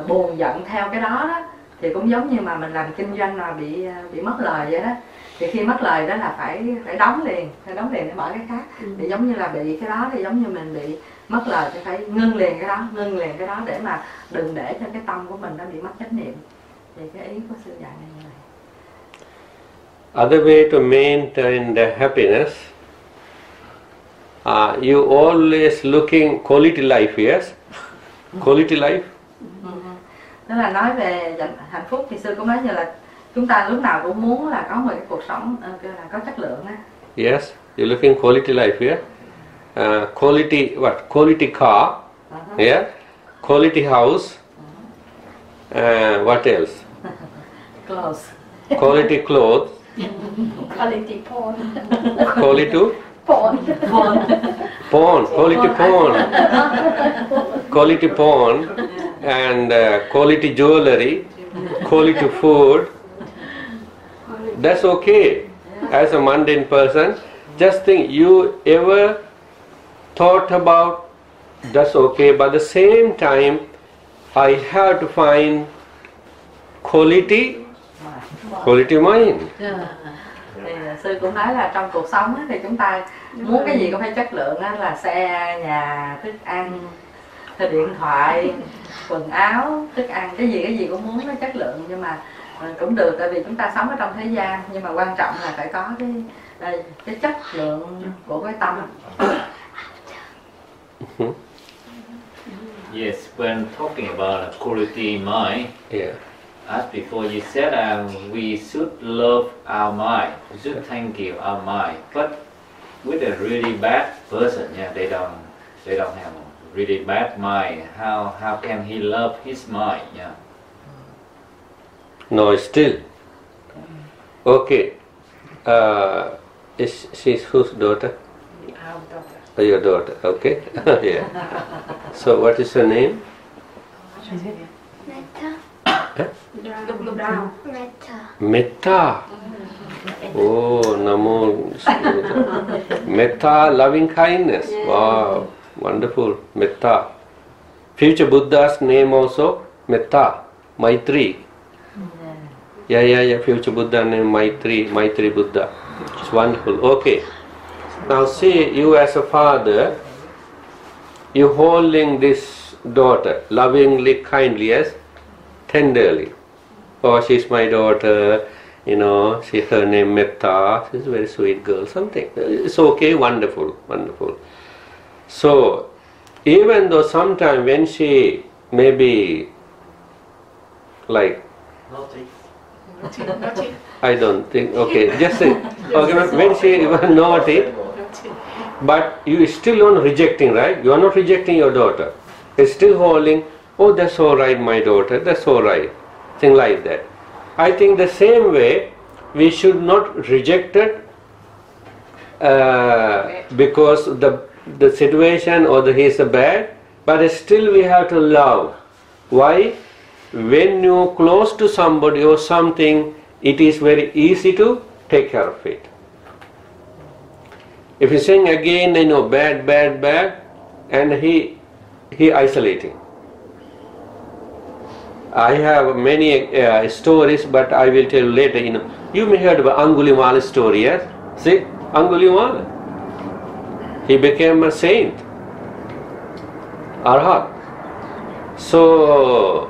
Speaker 3: buồn giận theo cái đó đó, thì cũng giống như mà mình làm kinh doanh mà bị mất lời vậy đó. Thì khi mất lời đó là phải đóng liền để mở cái khác. Thì giống như là bị cái đó thì giống như mình bị mất lời thì phải ngưng liền cái đó để mà đừng để cho cái tâm của mình nó bị mất chánh niệm. Thì cái ý của sư dạy này như vậy.
Speaker 1: Other way to maintain the happiness, you always looking quality life, yes? Quality life?
Speaker 3: Đó là nói về hạnh phúc thì sư cũng nói như là chúng ta lúc nào cũng muốn là có một cái cuộc sống là có chất lượng á.
Speaker 1: Yes, you're looking quality life, yeah? Quality what? Quality car, yeah? Quality house, what else?
Speaker 3: Clothes.
Speaker 1: Quality clothes.
Speaker 2: Quality porn.
Speaker 1: Quality
Speaker 2: Porn.
Speaker 1: Quality porn. Quality porn and quality jewelry, quality food. That's okay. As a mundane person, just think you ever thought about that's okay, but at the same time I have to find quality mind.
Speaker 3: Thì sư cũng nói là trong cuộc sống thì chúng ta muốn cái gì cũng phải chất lượng á, là xe, nhà, thức ăn, điện thoại, quần áo, thức ăn, cái gì cũng muốn nó chất lượng. Nhưng mà cũng được, tại vì chúng ta sống ở trong thế gian, nhưng mà quan trọng là phải có cái chất lượng của cái tâm.
Speaker 6: Yes, when talking about quality mind,
Speaker 1: Yeah.
Speaker 6: as before you said, we should love our mind, we should thank you our mind. But with a really bad person, yeah, they don't have a really bad mind. How can he love his mind? Yeah.
Speaker 1: No, still. Okay. She's whose daughter?
Speaker 2: Our daughter.
Speaker 1: Oh, your daughter. Okay. Yeah. So what is her name? Metta. Oh, Namo. Metta, loving kindness. Wow, wonderful. Metta. Future Buddha's name also Metta, Maitri. Yeah. Future Buddha name Maitri Buddha. It's wonderful. Okay. Now see, you as a father, you holding this daughter lovingly, kindly, yes, tenderly. Oh, she's my daughter, her name Metta, she's a very sweet girl, something. It's okay, wonderful. So, even though sometimes when she may be like, I don't think, okay, just say, okay, when she was naughty, but you still not rejecting, right? You are not rejecting your daughter. It's still holding, oh, that's all right, my daughter, that's all right, thing like that. I think the same way we should not reject it because the situation or he is bad, but still we have to love. Why? When you close to somebody or something, it is very easy to take care of it. If you saying again, bad, and he isolating. I have many stories, but I will tell you later. You may heard about Angulimala's story, yes? See, Angulimala. He became a saint, Arhat. So,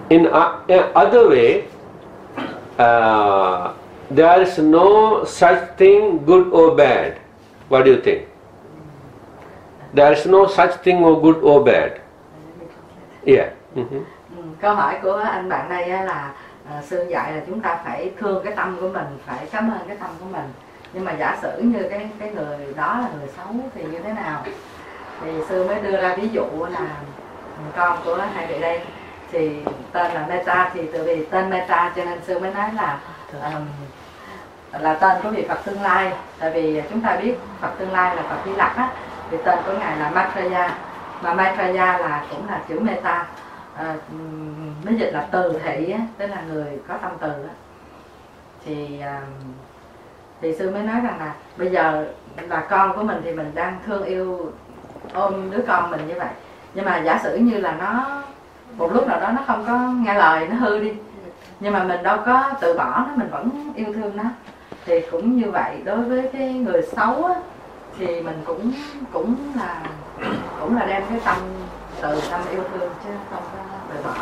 Speaker 1: in other way, there is no such thing good or bad. What do you think? There is no such thing or good or bad. Yeah.
Speaker 3: Câu hỏi của anh bạn đây là sư dạy là chúng ta phải thương cái tâm của mình, phải cảm ơn cái tâm của mình. Nhưng mà giả sử như cái người đó là người xấu thì như thế nào? Thì sư mới đưa ra ví dụ là con của hai vị đây thì tên là Metta, thì từ vì tên Metta cho nên sư mới nói là tên của vị Phật tương lai. Tại vì chúng ta biết Phật tương lai là Phật Di Lặc á, thì tên của ngài là Maitreya, mà Maitreya là cũng là chữ Metta, mới dịch là từ thị á, tức là người có tâm từ á. Thì sư mới nói rằng là bây giờ là con của mình thì mình đang thương yêu ôm đứa con mình như vậy, nhưng mà giả sử như là nó một lúc nào đó nó không có nghe lời, nó hư đi, nhưng mà mình đâu có từ bỏ nó, mình vẫn yêu thương nó. Thì cũng như vậy, đối với cái người xấu á, thì mình cũng là đem cái tâm từ, tâm yêu thương chứ không có từ bỏ.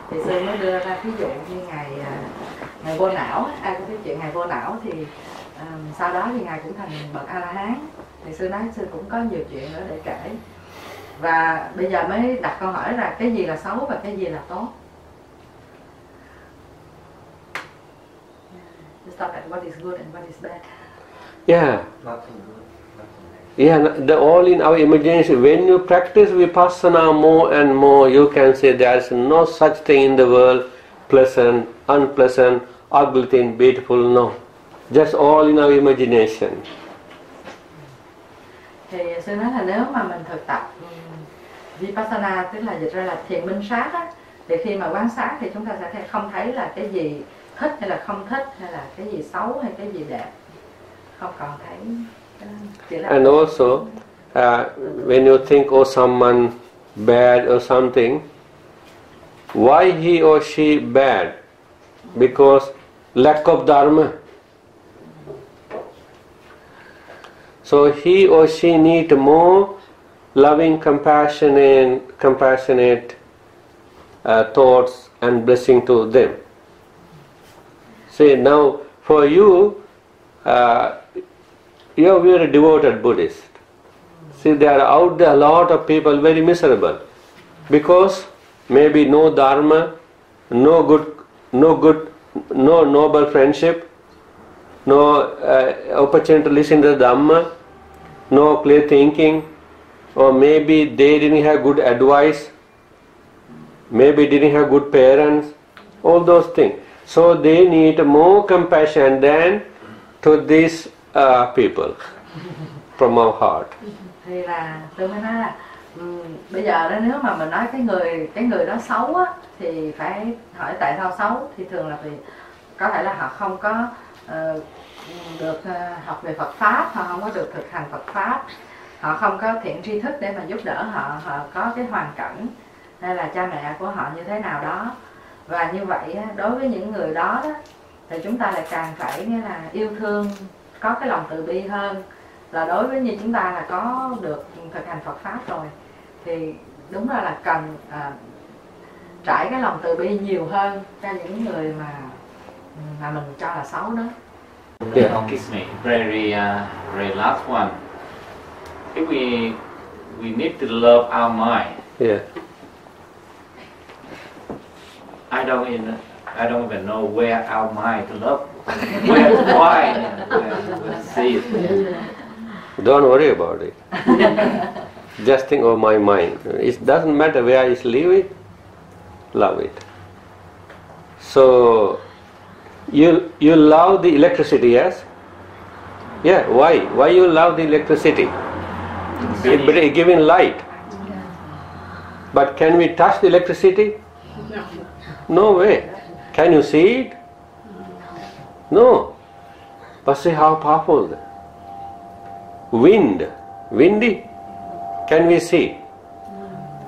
Speaker 3: Thì sư mới đưa ra ví dụ như ngày vô não, ai có biết chuyện ngày vô não thì sau đó thì ngài cũng thành bậc A La Hán. Thì sư nói sư cũng có nhiều chuyện nữa để kể. Và bây giờ mới đặt câu hỏi là cái gì là xấu và cái gì là tốt. Stop at what is good and what is bad.
Speaker 1: Yeah.
Speaker 4: Nothing good, nothing bad.
Speaker 1: Yeah, all in our imagination. When you practice Vipassana more and more, you can say there is no such thing in the world, pleasant, unpleasant, ugly thing, beautiful, no. Just all in our imagination.
Speaker 3: Thì sư nói là nếu mà mình thực tập Vipassana, tức là dịch ra là thiền minh sát á, thì khi mà quan sát thì chúng ta sẽ không thấy là cái gì thích hay là không thích, hay là cái gì xấu hay cái gì đẹp, không còn thấy.
Speaker 1: And also, when you think of someone bad or something, why he or she bad? Because lack of dharma. So he or she need more loving, compassionate thoughts and blessing to them. See, now for you, you are very devoted Buddhist. See, there are out there a lot of people very miserable because maybe no dharma, no noble friendship, no opportunity to listen to the Dhamma, no clear thinking, or maybe they didn't have good advice, maybe didn't have good parents, all those things. So they need more compassion than to these people from our heart.
Speaker 3: Thì là tôi mới nói là bây giờ đó, nếu mà mình nói cái người đó xấu á, thì phải hỏi tại sao xấu. Thì thường là vì có thể là họ không có được học về Phật pháp, họ không có được thực hành Phật pháp, họ không có thiện tri thức để mà giúp đỡ họ, họ có cái hoàn cảnh hay là cha mẹ của họ như thế nào đó. Và như vậy đối với những người đó thì chúng ta lại càng phải nghĩa là yêu thương, có cái lòng từ bi hơn là đối với như chúng ta là có được thực hành Phật pháp rồi, thì đúng là cần trải cái lòng từ bi nhiều hơn cho những người mà mình cho là xấu đó.
Speaker 6: Yeah. Excuse me, very last one. If we need to love our mind.
Speaker 1: Yeah.
Speaker 6: I don't even know where our mind to love. Where, why, where to see it.
Speaker 1: Don't worry about it. Just think of my mind. It doesn't matter where I live it, love it. So you love the electricity, yes? Yeah, why? Why you love the electricity? It's giving light. But can we touch the electricity? No way. Can you see it? No. But see how powerful. Wind. Windy. Can we see?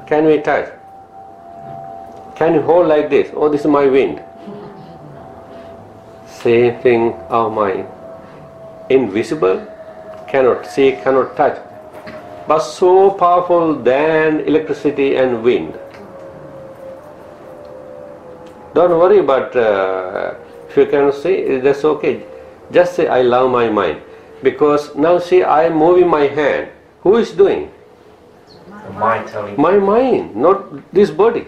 Speaker 1: Can we touch? Can you hold like this? Oh, this is my wind. Same thing, our mind. Invisible, cannot see, cannot touch, but so powerful than electricity and wind. Don't worry, but if you cannot see, that's okay. Just say, I love my mind. Because now see, I am moving my hand. Who is doing?
Speaker 4: The mind telling
Speaker 1: My mind, not this body.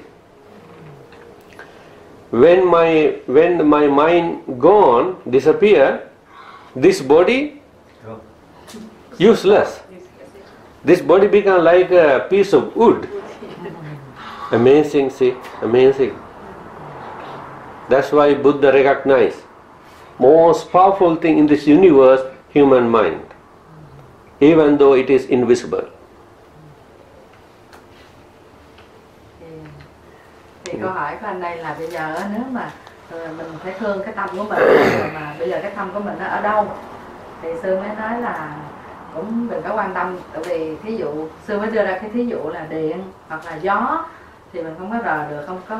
Speaker 1: When my mind gone, disappear, this body useless. This body become like a piece of wood. Amazing, see, amazing. That's why Buddha recognized most powerful thing in this universe, human mind, even though it is invisible.
Speaker 3: Thì câu hỏi của anh đây là bây giờ nếu mà mình phải thương cái tâm của mình, mà bây giờ cái tâm của mình nó ở đâu, thì sư mới nói là cũng đừng có quan tâm, tại vì thí dụ sư mới đưa ra cái thí dụ là điện hoặc là gió thì mình không có rờ được, không có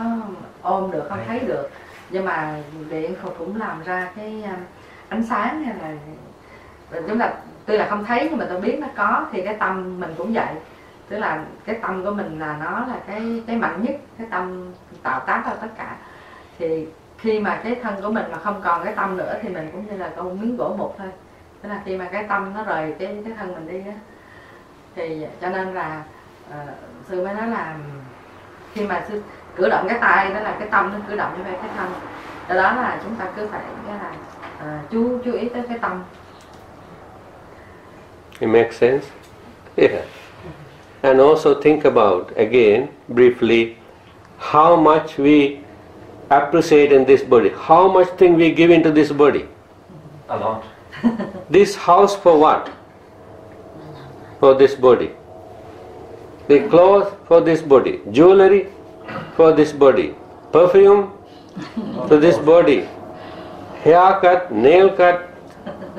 Speaker 3: ôm được, không thấy được, nhưng mà điện cũng làm ra cái ánh sáng, hay là chúng ta tuy là không thấy nhưng mà tôi biết nó có, thì cái tâm mình cũng vậy. Tức là cái tâm của mình là nó là cái mạnh nhất, cái tâm tạo tác ra tất cả. Thì khi mà cái thân của mình mà không còn cái tâm nữa thì mình cũng như là con miếng gỗ mục thôi. Tức là khi mà cái tâm nó rời cái thân mình đi á, thì cho nên là sư mới nói là khi mà sư cử động cái tay đó là cái tâm nó cử động như vậy cái thân. Do đó là chúng ta cứ phải cái là chú ý tới cái tâm.
Speaker 1: It makes sense? Yeah. And also think about, again, briefly, how much we appreciate in this body, how much thing we give into this body.
Speaker 4: a lot.
Speaker 1: This house for what? For this body. The clothes for this body. Jewelry for this body. Perfume to this body. Haircut, nail cut,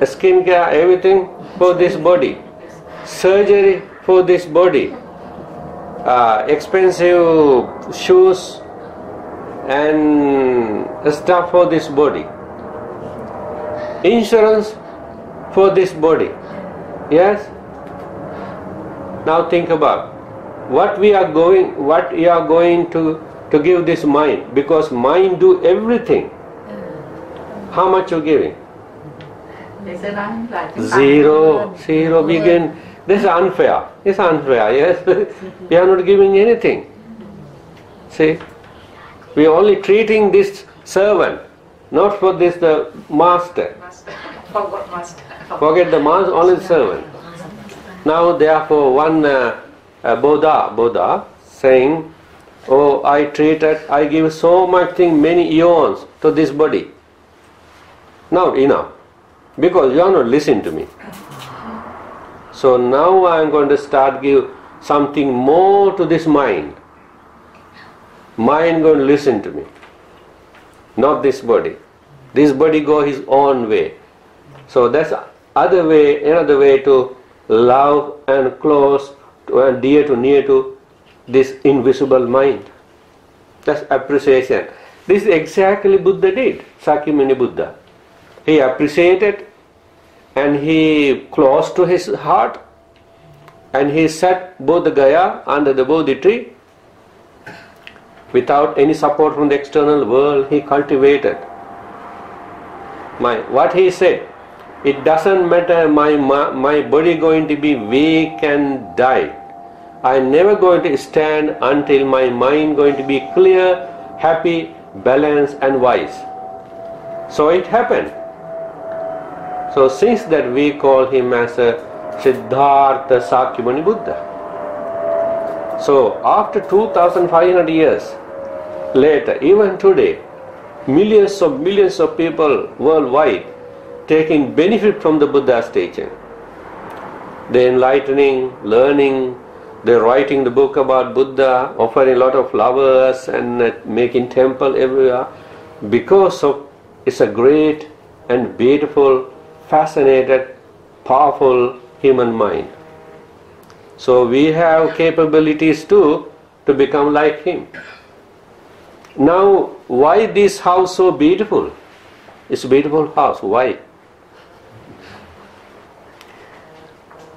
Speaker 1: skin care, everything for this body. Surgery for this body. Expensive shoes and stuff for this body. Insurance for this body. Yes? Now think about what you are going to give this mind, because mind do everything. How much you giving? Zero begin. This is unfair. It's unfair, yes. We are not giving anything. See? We are only treating this servant, not for this the master.
Speaker 2: Forget master.
Speaker 1: Forget the master, only the servant. Now therefore one Buddha saying, oh, I give so much thing, many eons to this body. Now enough, because you are not listening to me. So now I am going to start give something more to this mind. Mind going to listen to me, not this body. This body go his own way. So that's another way to love and close and dear to near to this invisible mind. That's appreciation. This is exactly Buddha did, Sakyamuni Buddha. He appreciated and he close to his heart and he sat Bodh Gaya under the Bodhi tree. Without any support from the external world, he cultivated mind. What he said, it doesn't matter my body going to be weak and die. I am never going to stand until my mind going to be clear, happy, balanced and wise. So it happened. So since that we call him as a Siddhartha Sakyamuni Buddha. So after 2500 years later, even today, millions of people worldwide taking benefit from the Buddha's teaching. They're enlightening, learning, they're writing the book about Buddha, offering a lot of flowers and making temple everywhere, because of it's a great and beautiful, fascinated, powerful human mind. So we have capabilities too to become like him. Now, why this house so beautiful? It's a beautiful house. Why?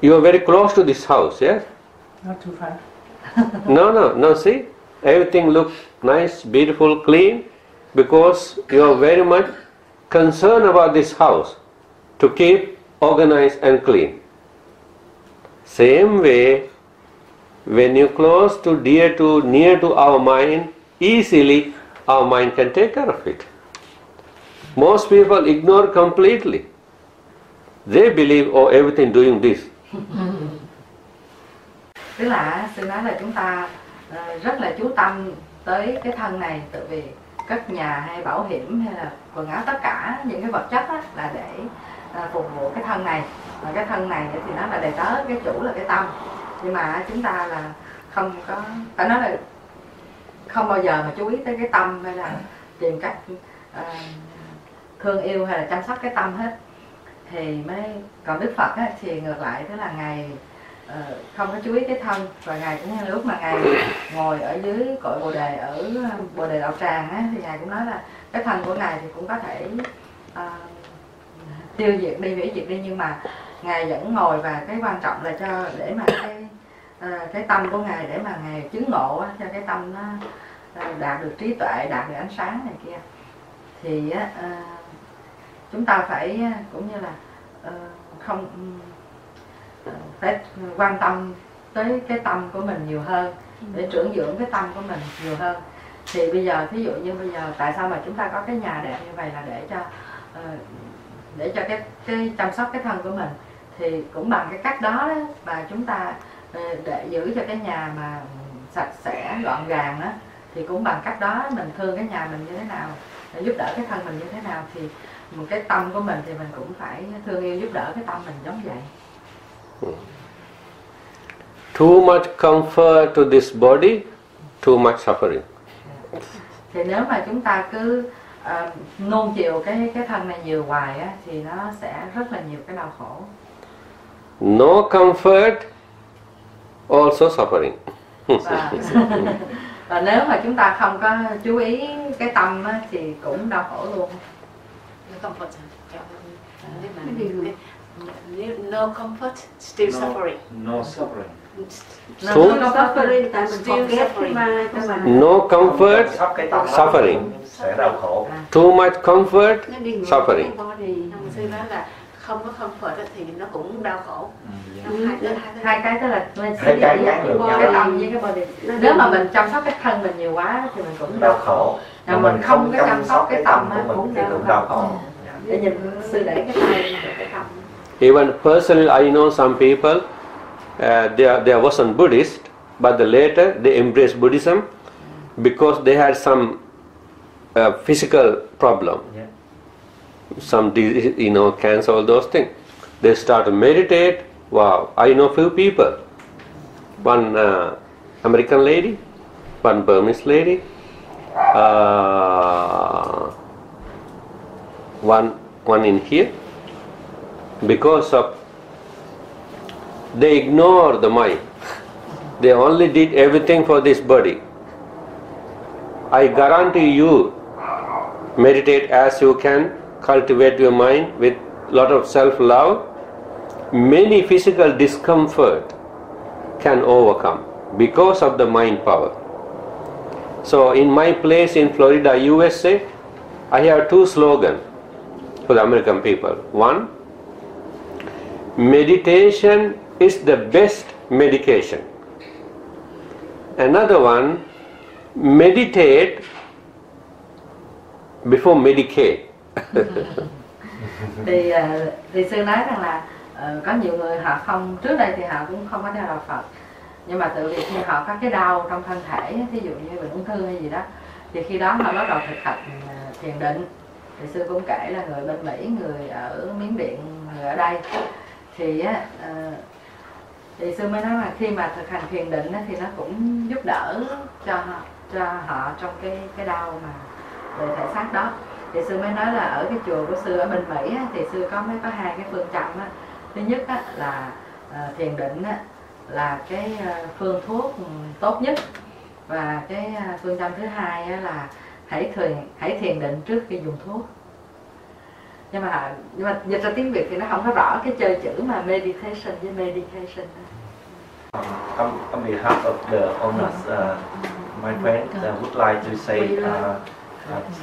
Speaker 1: You are very close to this house, yes?
Speaker 7: Not too far.
Speaker 1: No, see? Everything looks nice, beautiful, clean, because you are very much concerned about this house to keep organized and clean. Same way, when you close to near to our mind, easily our mind can take care of it. Most people ignore completely. They believe, oh, everything doing this.
Speaker 3: Tức là sư nói là chúng ta rất là chú tâm tới cái thân này, tự vì cất nhà hay bảo hiểm hay là quần áo, tất cả những cái vật chất là để phục vụ cái thân này. Và cái thân này thì nó là đầy tớ, cái chủ là cái tâm. Nhưng mà chúng ta là không có, phải nói là không bao giờ mà chú ý tới cái tâm hay là tìm cách thương yêu hay là chăm sóc cái tâm hết. Thì mới còn Đức Phật thì ngược lại, tức là Ngài không có chú ý cái thân, và Ngài cũng như lúc mà Ngài ngồi ở dưới cội Bồ Đề ở Bồ Đề Đạo Tràng thì Ngài cũng nói là cái thân của Ngài thì cũng có thể tiêu diệt đi, hủy diệt đi, nhưng mà Ngài vẫn ngồi, và cái quan trọng là để mà cái tâm của Ngài, để mà Ngài chứng ngộ cho cái tâm nó đạt được trí tuệ, đạt được ánh sáng này kia. Thì chúng ta phải cũng như là không phải quan tâm tới cái tâm của mình nhiều hơn, để trưởng dưỡng cái tâm của mình nhiều hơn. Thì bây giờ thí dụ như bây giờ tại sao mà chúng ta có cái nhà đẹp như vậy là để cho cái chăm sóc cái thân của mình, thì cũng bằng cái cách đó mà chúng ta để giữ cho cái nhà mà sạch sẽ gọn gàng đó, thì cũng bằng cách đó mình thương cái nhà mình như thế nào, để giúp đỡ cái thân mình như thế nào, thì một cái tâm của mình thì mình cũng phải thương yêu giúp đỡ cái tâm mình giống vậy.
Speaker 1: Too much comfort to this body, too much suffering.
Speaker 3: Thì nếu mà chúng ta cứ nuông chiều cái thân này nhiều hoài thì nó sẽ rất là nhiều cái đau khổ.
Speaker 1: No comfort, also suffering.
Speaker 3: Và nếu mà chúng ta không có chú ý cái tâm thì cũng đau khổ luôn.
Speaker 2: No comfort. No comfort, still suffering.
Speaker 6: No suffering.
Speaker 1: So,
Speaker 5: suffering, tại mình còn ghét cái ma của mình.
Speaker 1: no comfort, suffering.
Speaker 4: Sẽ đau khổ.
Speaker 1: Too much comfort, suffering.
Speaker 2: Sư nói là không có comfort thì nó cũng đau khổ.
Speaker 3: Hai cái tức là
Speaker 4: Hai cái ngược nhau.
Speaker 3: cái tâm với cái body. Nếu mà mình chăm sóc cái thân mình nhiều quá thì mình cũng
Speaker 4: Đau khổ.
Speaker 3: Mà mình không có chăm sóc cái tâm
Speaker 4: cũng đau khổ.
Speaker 3: Để nhìn sư để cái tay cái tâm.
Speaker 1: Even personally, I know some people, they wasn't Buddhist, but later they embraced Buddhism because they had some physical problem, some disease, cancer, all those things. They start to meditate. Wow, I know few people. One American lady, one Burmese lady, one in here. Because of they ignore the mind, they only did everything for this body. I guarantee you, meditate as you can, cultivate your mind with lot of self-love, many physical discomfort can overcome because of the mind power. So in my place in Florida, USA, I have two slogans for the American people. One, meditation is the best medication. Another one, meditate before medicate.
Speaker 3: Thì sư nói rằng là Có nhiều người họ không, trước đây thì họ cũng không có theo đạo Phật, nhưng mà tự vì khi họ có cái đau trong thân thể, ví dụ như bệnh ung thư hay gì đó, thì khi đó họ bắt đầu thực hành thiền định. Thì sư cũng kể là người bên Mỹ, người ở Miến Điện, người ở đây, thì sư mới nói là khi mà thực hành thiền định thì nó cũng giúp đỡ cho họ trong cái đau mà về thể xác đó. Thì sư mới nói là ở cái chùa của sư ở bên Mỹ thì sư mới có hai cái phương châm. Thứ nhất là thiền định là cái phương thuốc tốt nhất, và cái phương châm thứ hai là hãy thiền định trước khi dùng thuốc. Nhưng mà dịch ra tiếng Việt thì nó không có rõ cái chơi chữ mà meditation với medication.
Speaker 4: On behalf of the owners, my friend would like to say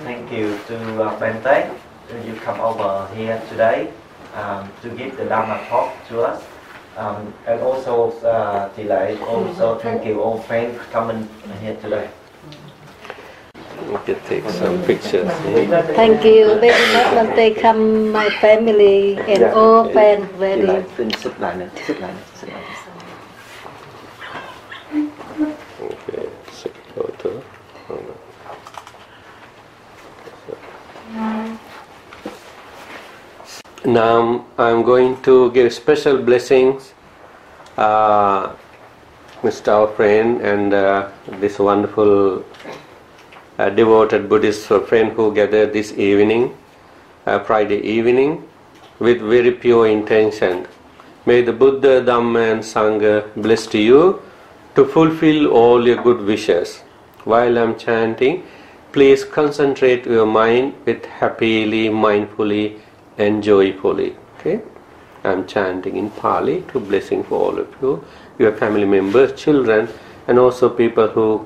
Speaker 4: thank you to Bhante. You come over here today to give the Dhamma talk to us. And also, Tila, also thank you all friends coming here today.
Speaker 1: We can take some pictures.
Speaker 7: Thank you very much, Bhante. Come, my family and all friends very.
Speaker 4: Sit lại này.
Speaker 1: Okay, sit photo. Now I'm going to give special blessings, Mr. Our friend and this wonderful devoted Buddhist friend who gathered this evening, Friday evening, with very pure intention. May the Buddha, Dhamma and Sangha bless to you to fulfill all your good wishes. While I'm chanting, please concentrate your mind with happily, mindfully and joyfully. Okay? I'm chanting in Pali to blessing for all of you, your family members, children, and also people who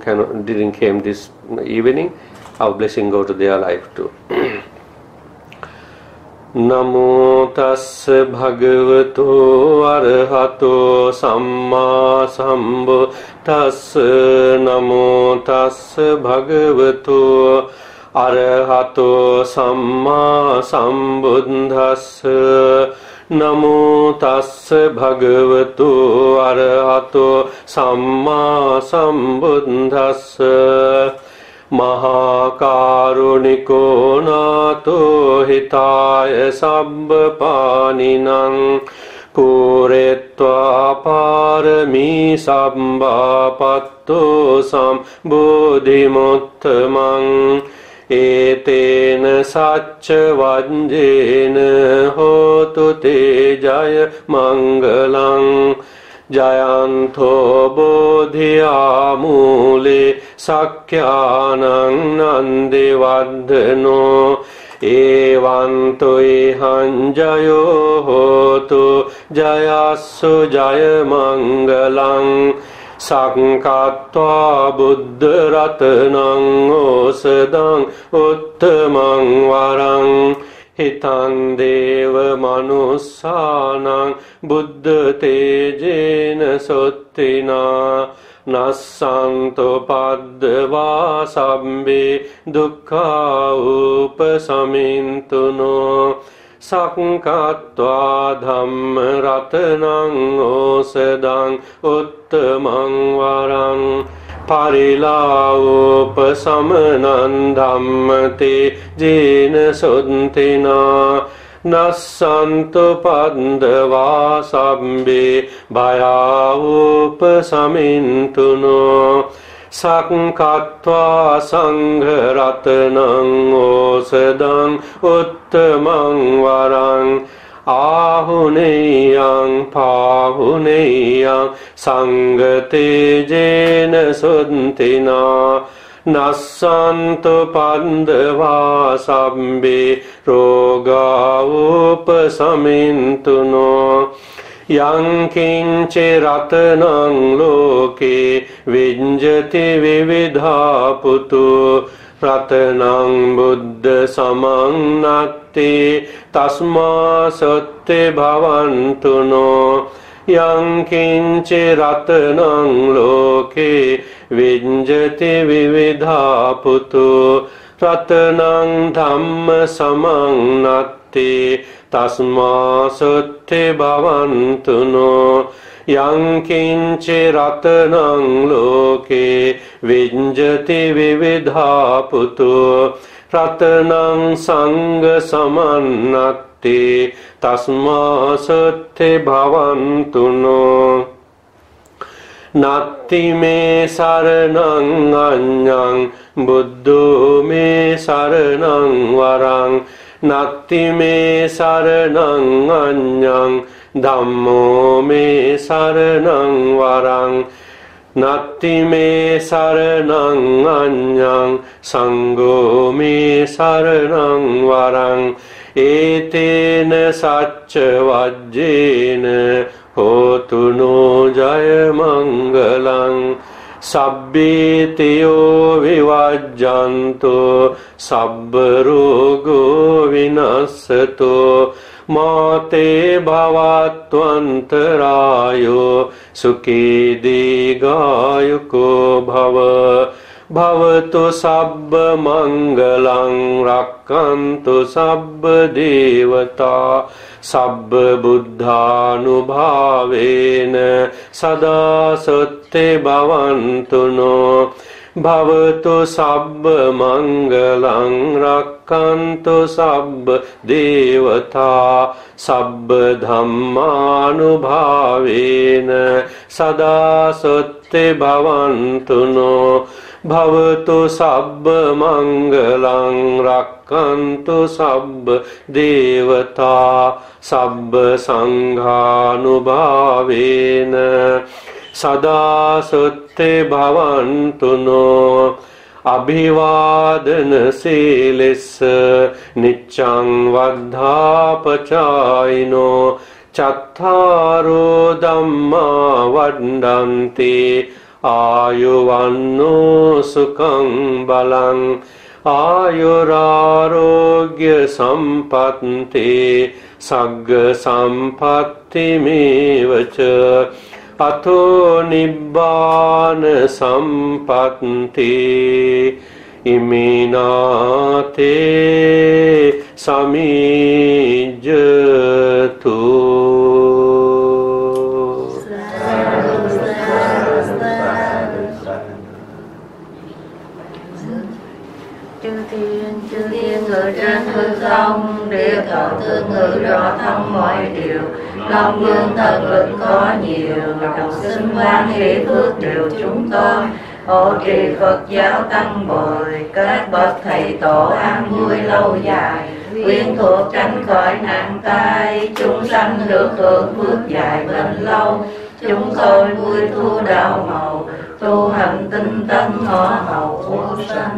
Speaker 1: didn't came this evening. Our blessing go to their life too. Namo tassa bhagavato arahato samma sambuddhassa. Namo tassa bhagavato arahato samma sambuddhassa. Namo tassa bhagavato arahato samma sambuddhassa. Mahakaruniko nato hitaya sabbapāninam puretva parami sabbapatto sambuddhimuttamam. Etena sacca vajjena hotu te jaya mangalam. Jayanto bodhiya mule sakkyanang nandi vaddhano. Evanto ihanjayo hotu jayassu jaya mangalam. Sankatva buddha ratanang osadang uttamang varang. Hitan deva manussanang buddha tejena sottina. Nassanto paddava sabbe dukkha upasamintuno. Sankatva dhamma ratanang osadang uttamang varang. Parila upasamanam dhammate jena sottina. Nassanto paddava sabbe bhaya upasamintuno. Sankatva sangha ratanang osadang uttamang varang. Ahuneyang pahuneyang sangate jena suntina. Nassanto paddava sabbe roga upasamintuno. Yang kinche ratanang loke vinjati vividha putu. Ratanang buddha samang natti tasma satte bhavantuno. Yang kinche ratanang loke vinjati vividha putu. Ratanang dhamma samang natti natti tasma sutte bhavantuno yang kinche ratanang loke vinjati vividha putu ratanang sangha samannatti tasma sutte bhavantuno natti me saranang anyang buddho me saranang varang natti me saranang anyang dhammo me saranang varang natti me saranang anyang sangho me saranang varang etena sacca vajjena hotu no jaya mangalang sabbe teyo vivajjanto sabba rogo vinassato mate bhavatvantarayo sukhi digayuko bhava bhavatu sabba mangalang rakkantu sabba devata sabba buddhanubhavena sada satte bhavantuno bhavatu sabba mangalang rakkantu sabba devata sabba dhammanubhavena sada satte bhavantuno bhavatu sabba mangalang rakkantu sabba devata sabba sanghanubhavena sada satte bhavantuno abhivadana silissa niccang vaddhapachayino chattaro dhamma vaddanti ayuvanno sukhang balang ayurarogya sampatti sagga sampatti mevaca ato nibbana sampatti iminate samijjatu.
Speaker 3: Chư thiên ngự trên hư không, địa thọ thương ngự rõ thông mọi điều. Long vương thần lực có nhiều, đồng sinh quan hỷ phước điều chúng tôi. Hộ trì Phật giáo tăng bồi, các bậc thầy tổ an vui lâu dài. Quyến thuộc tránh khỏi nạn tai, chúng sanh được hưởng phước dài bền lâu. Chúng tôi vui thu đạo màu, tu hành tinh tấn ngõ hậu vô sanh.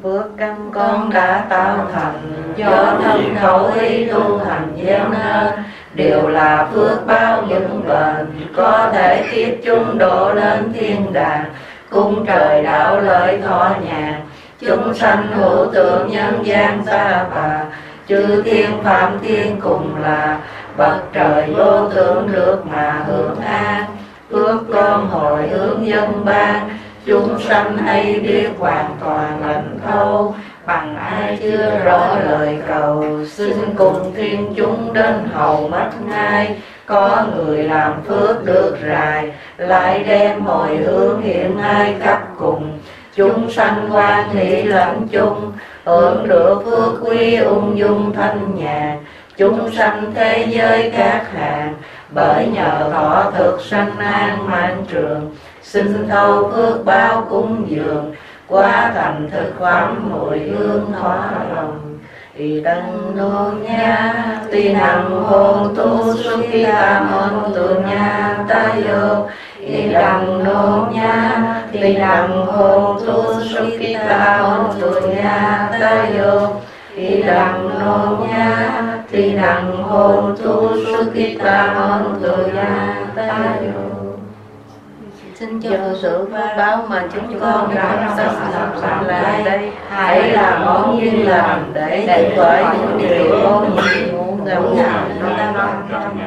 Speaker 3: Phước căn con đã tạo thành, do thân khẩu ý tu hành gieo nên, đều là phước báo vững bền, có thể tiếp chúng độ lên thiên đàng, cung trời đạo lợi thọ nhàn. Chúng sanh hữu tượng nhân gian ta bà, chư thiên phạm thiên cùng là, bậc trời vô thượng được mà hưởng an. Phước con hồi hướng dân ban, chúng sanh hay biết hoàn toàn lãnh thâu, bằng ai chưa rõ lời cầu, xin cùng thiên chúng đến hầu mắt ngay. Có người làm phước được rài, lại đem hồi hướng hiện ai cấp cùng. Chúng sanh hoan hỷ lãnh chung, hưởng được phước quý ung dung thanh nhàn. Chúng sanh thế giới các hàng, bởi nhờ thọ thực sanh an mãn trường. Xin thâu phước báo cúng dường, quá thành thực phẩm mùi hương hóa lòng. Y đăng nô nha, tỳ năng hôn tu suki tam hôn tu nha ta yo. Y đăng nô nha, tỳ năng hôn tu suki tam hôn tu nha ta yo. Y đăng nô nha, tỳ năng hôn tu suki tam hôn tu nha ta yo. Xin cho sự phước báo mà chúng con đã sanh lại đây, hãy làm món duyên lành để khỏi những điều ô nhiễm ngầm ngạo trong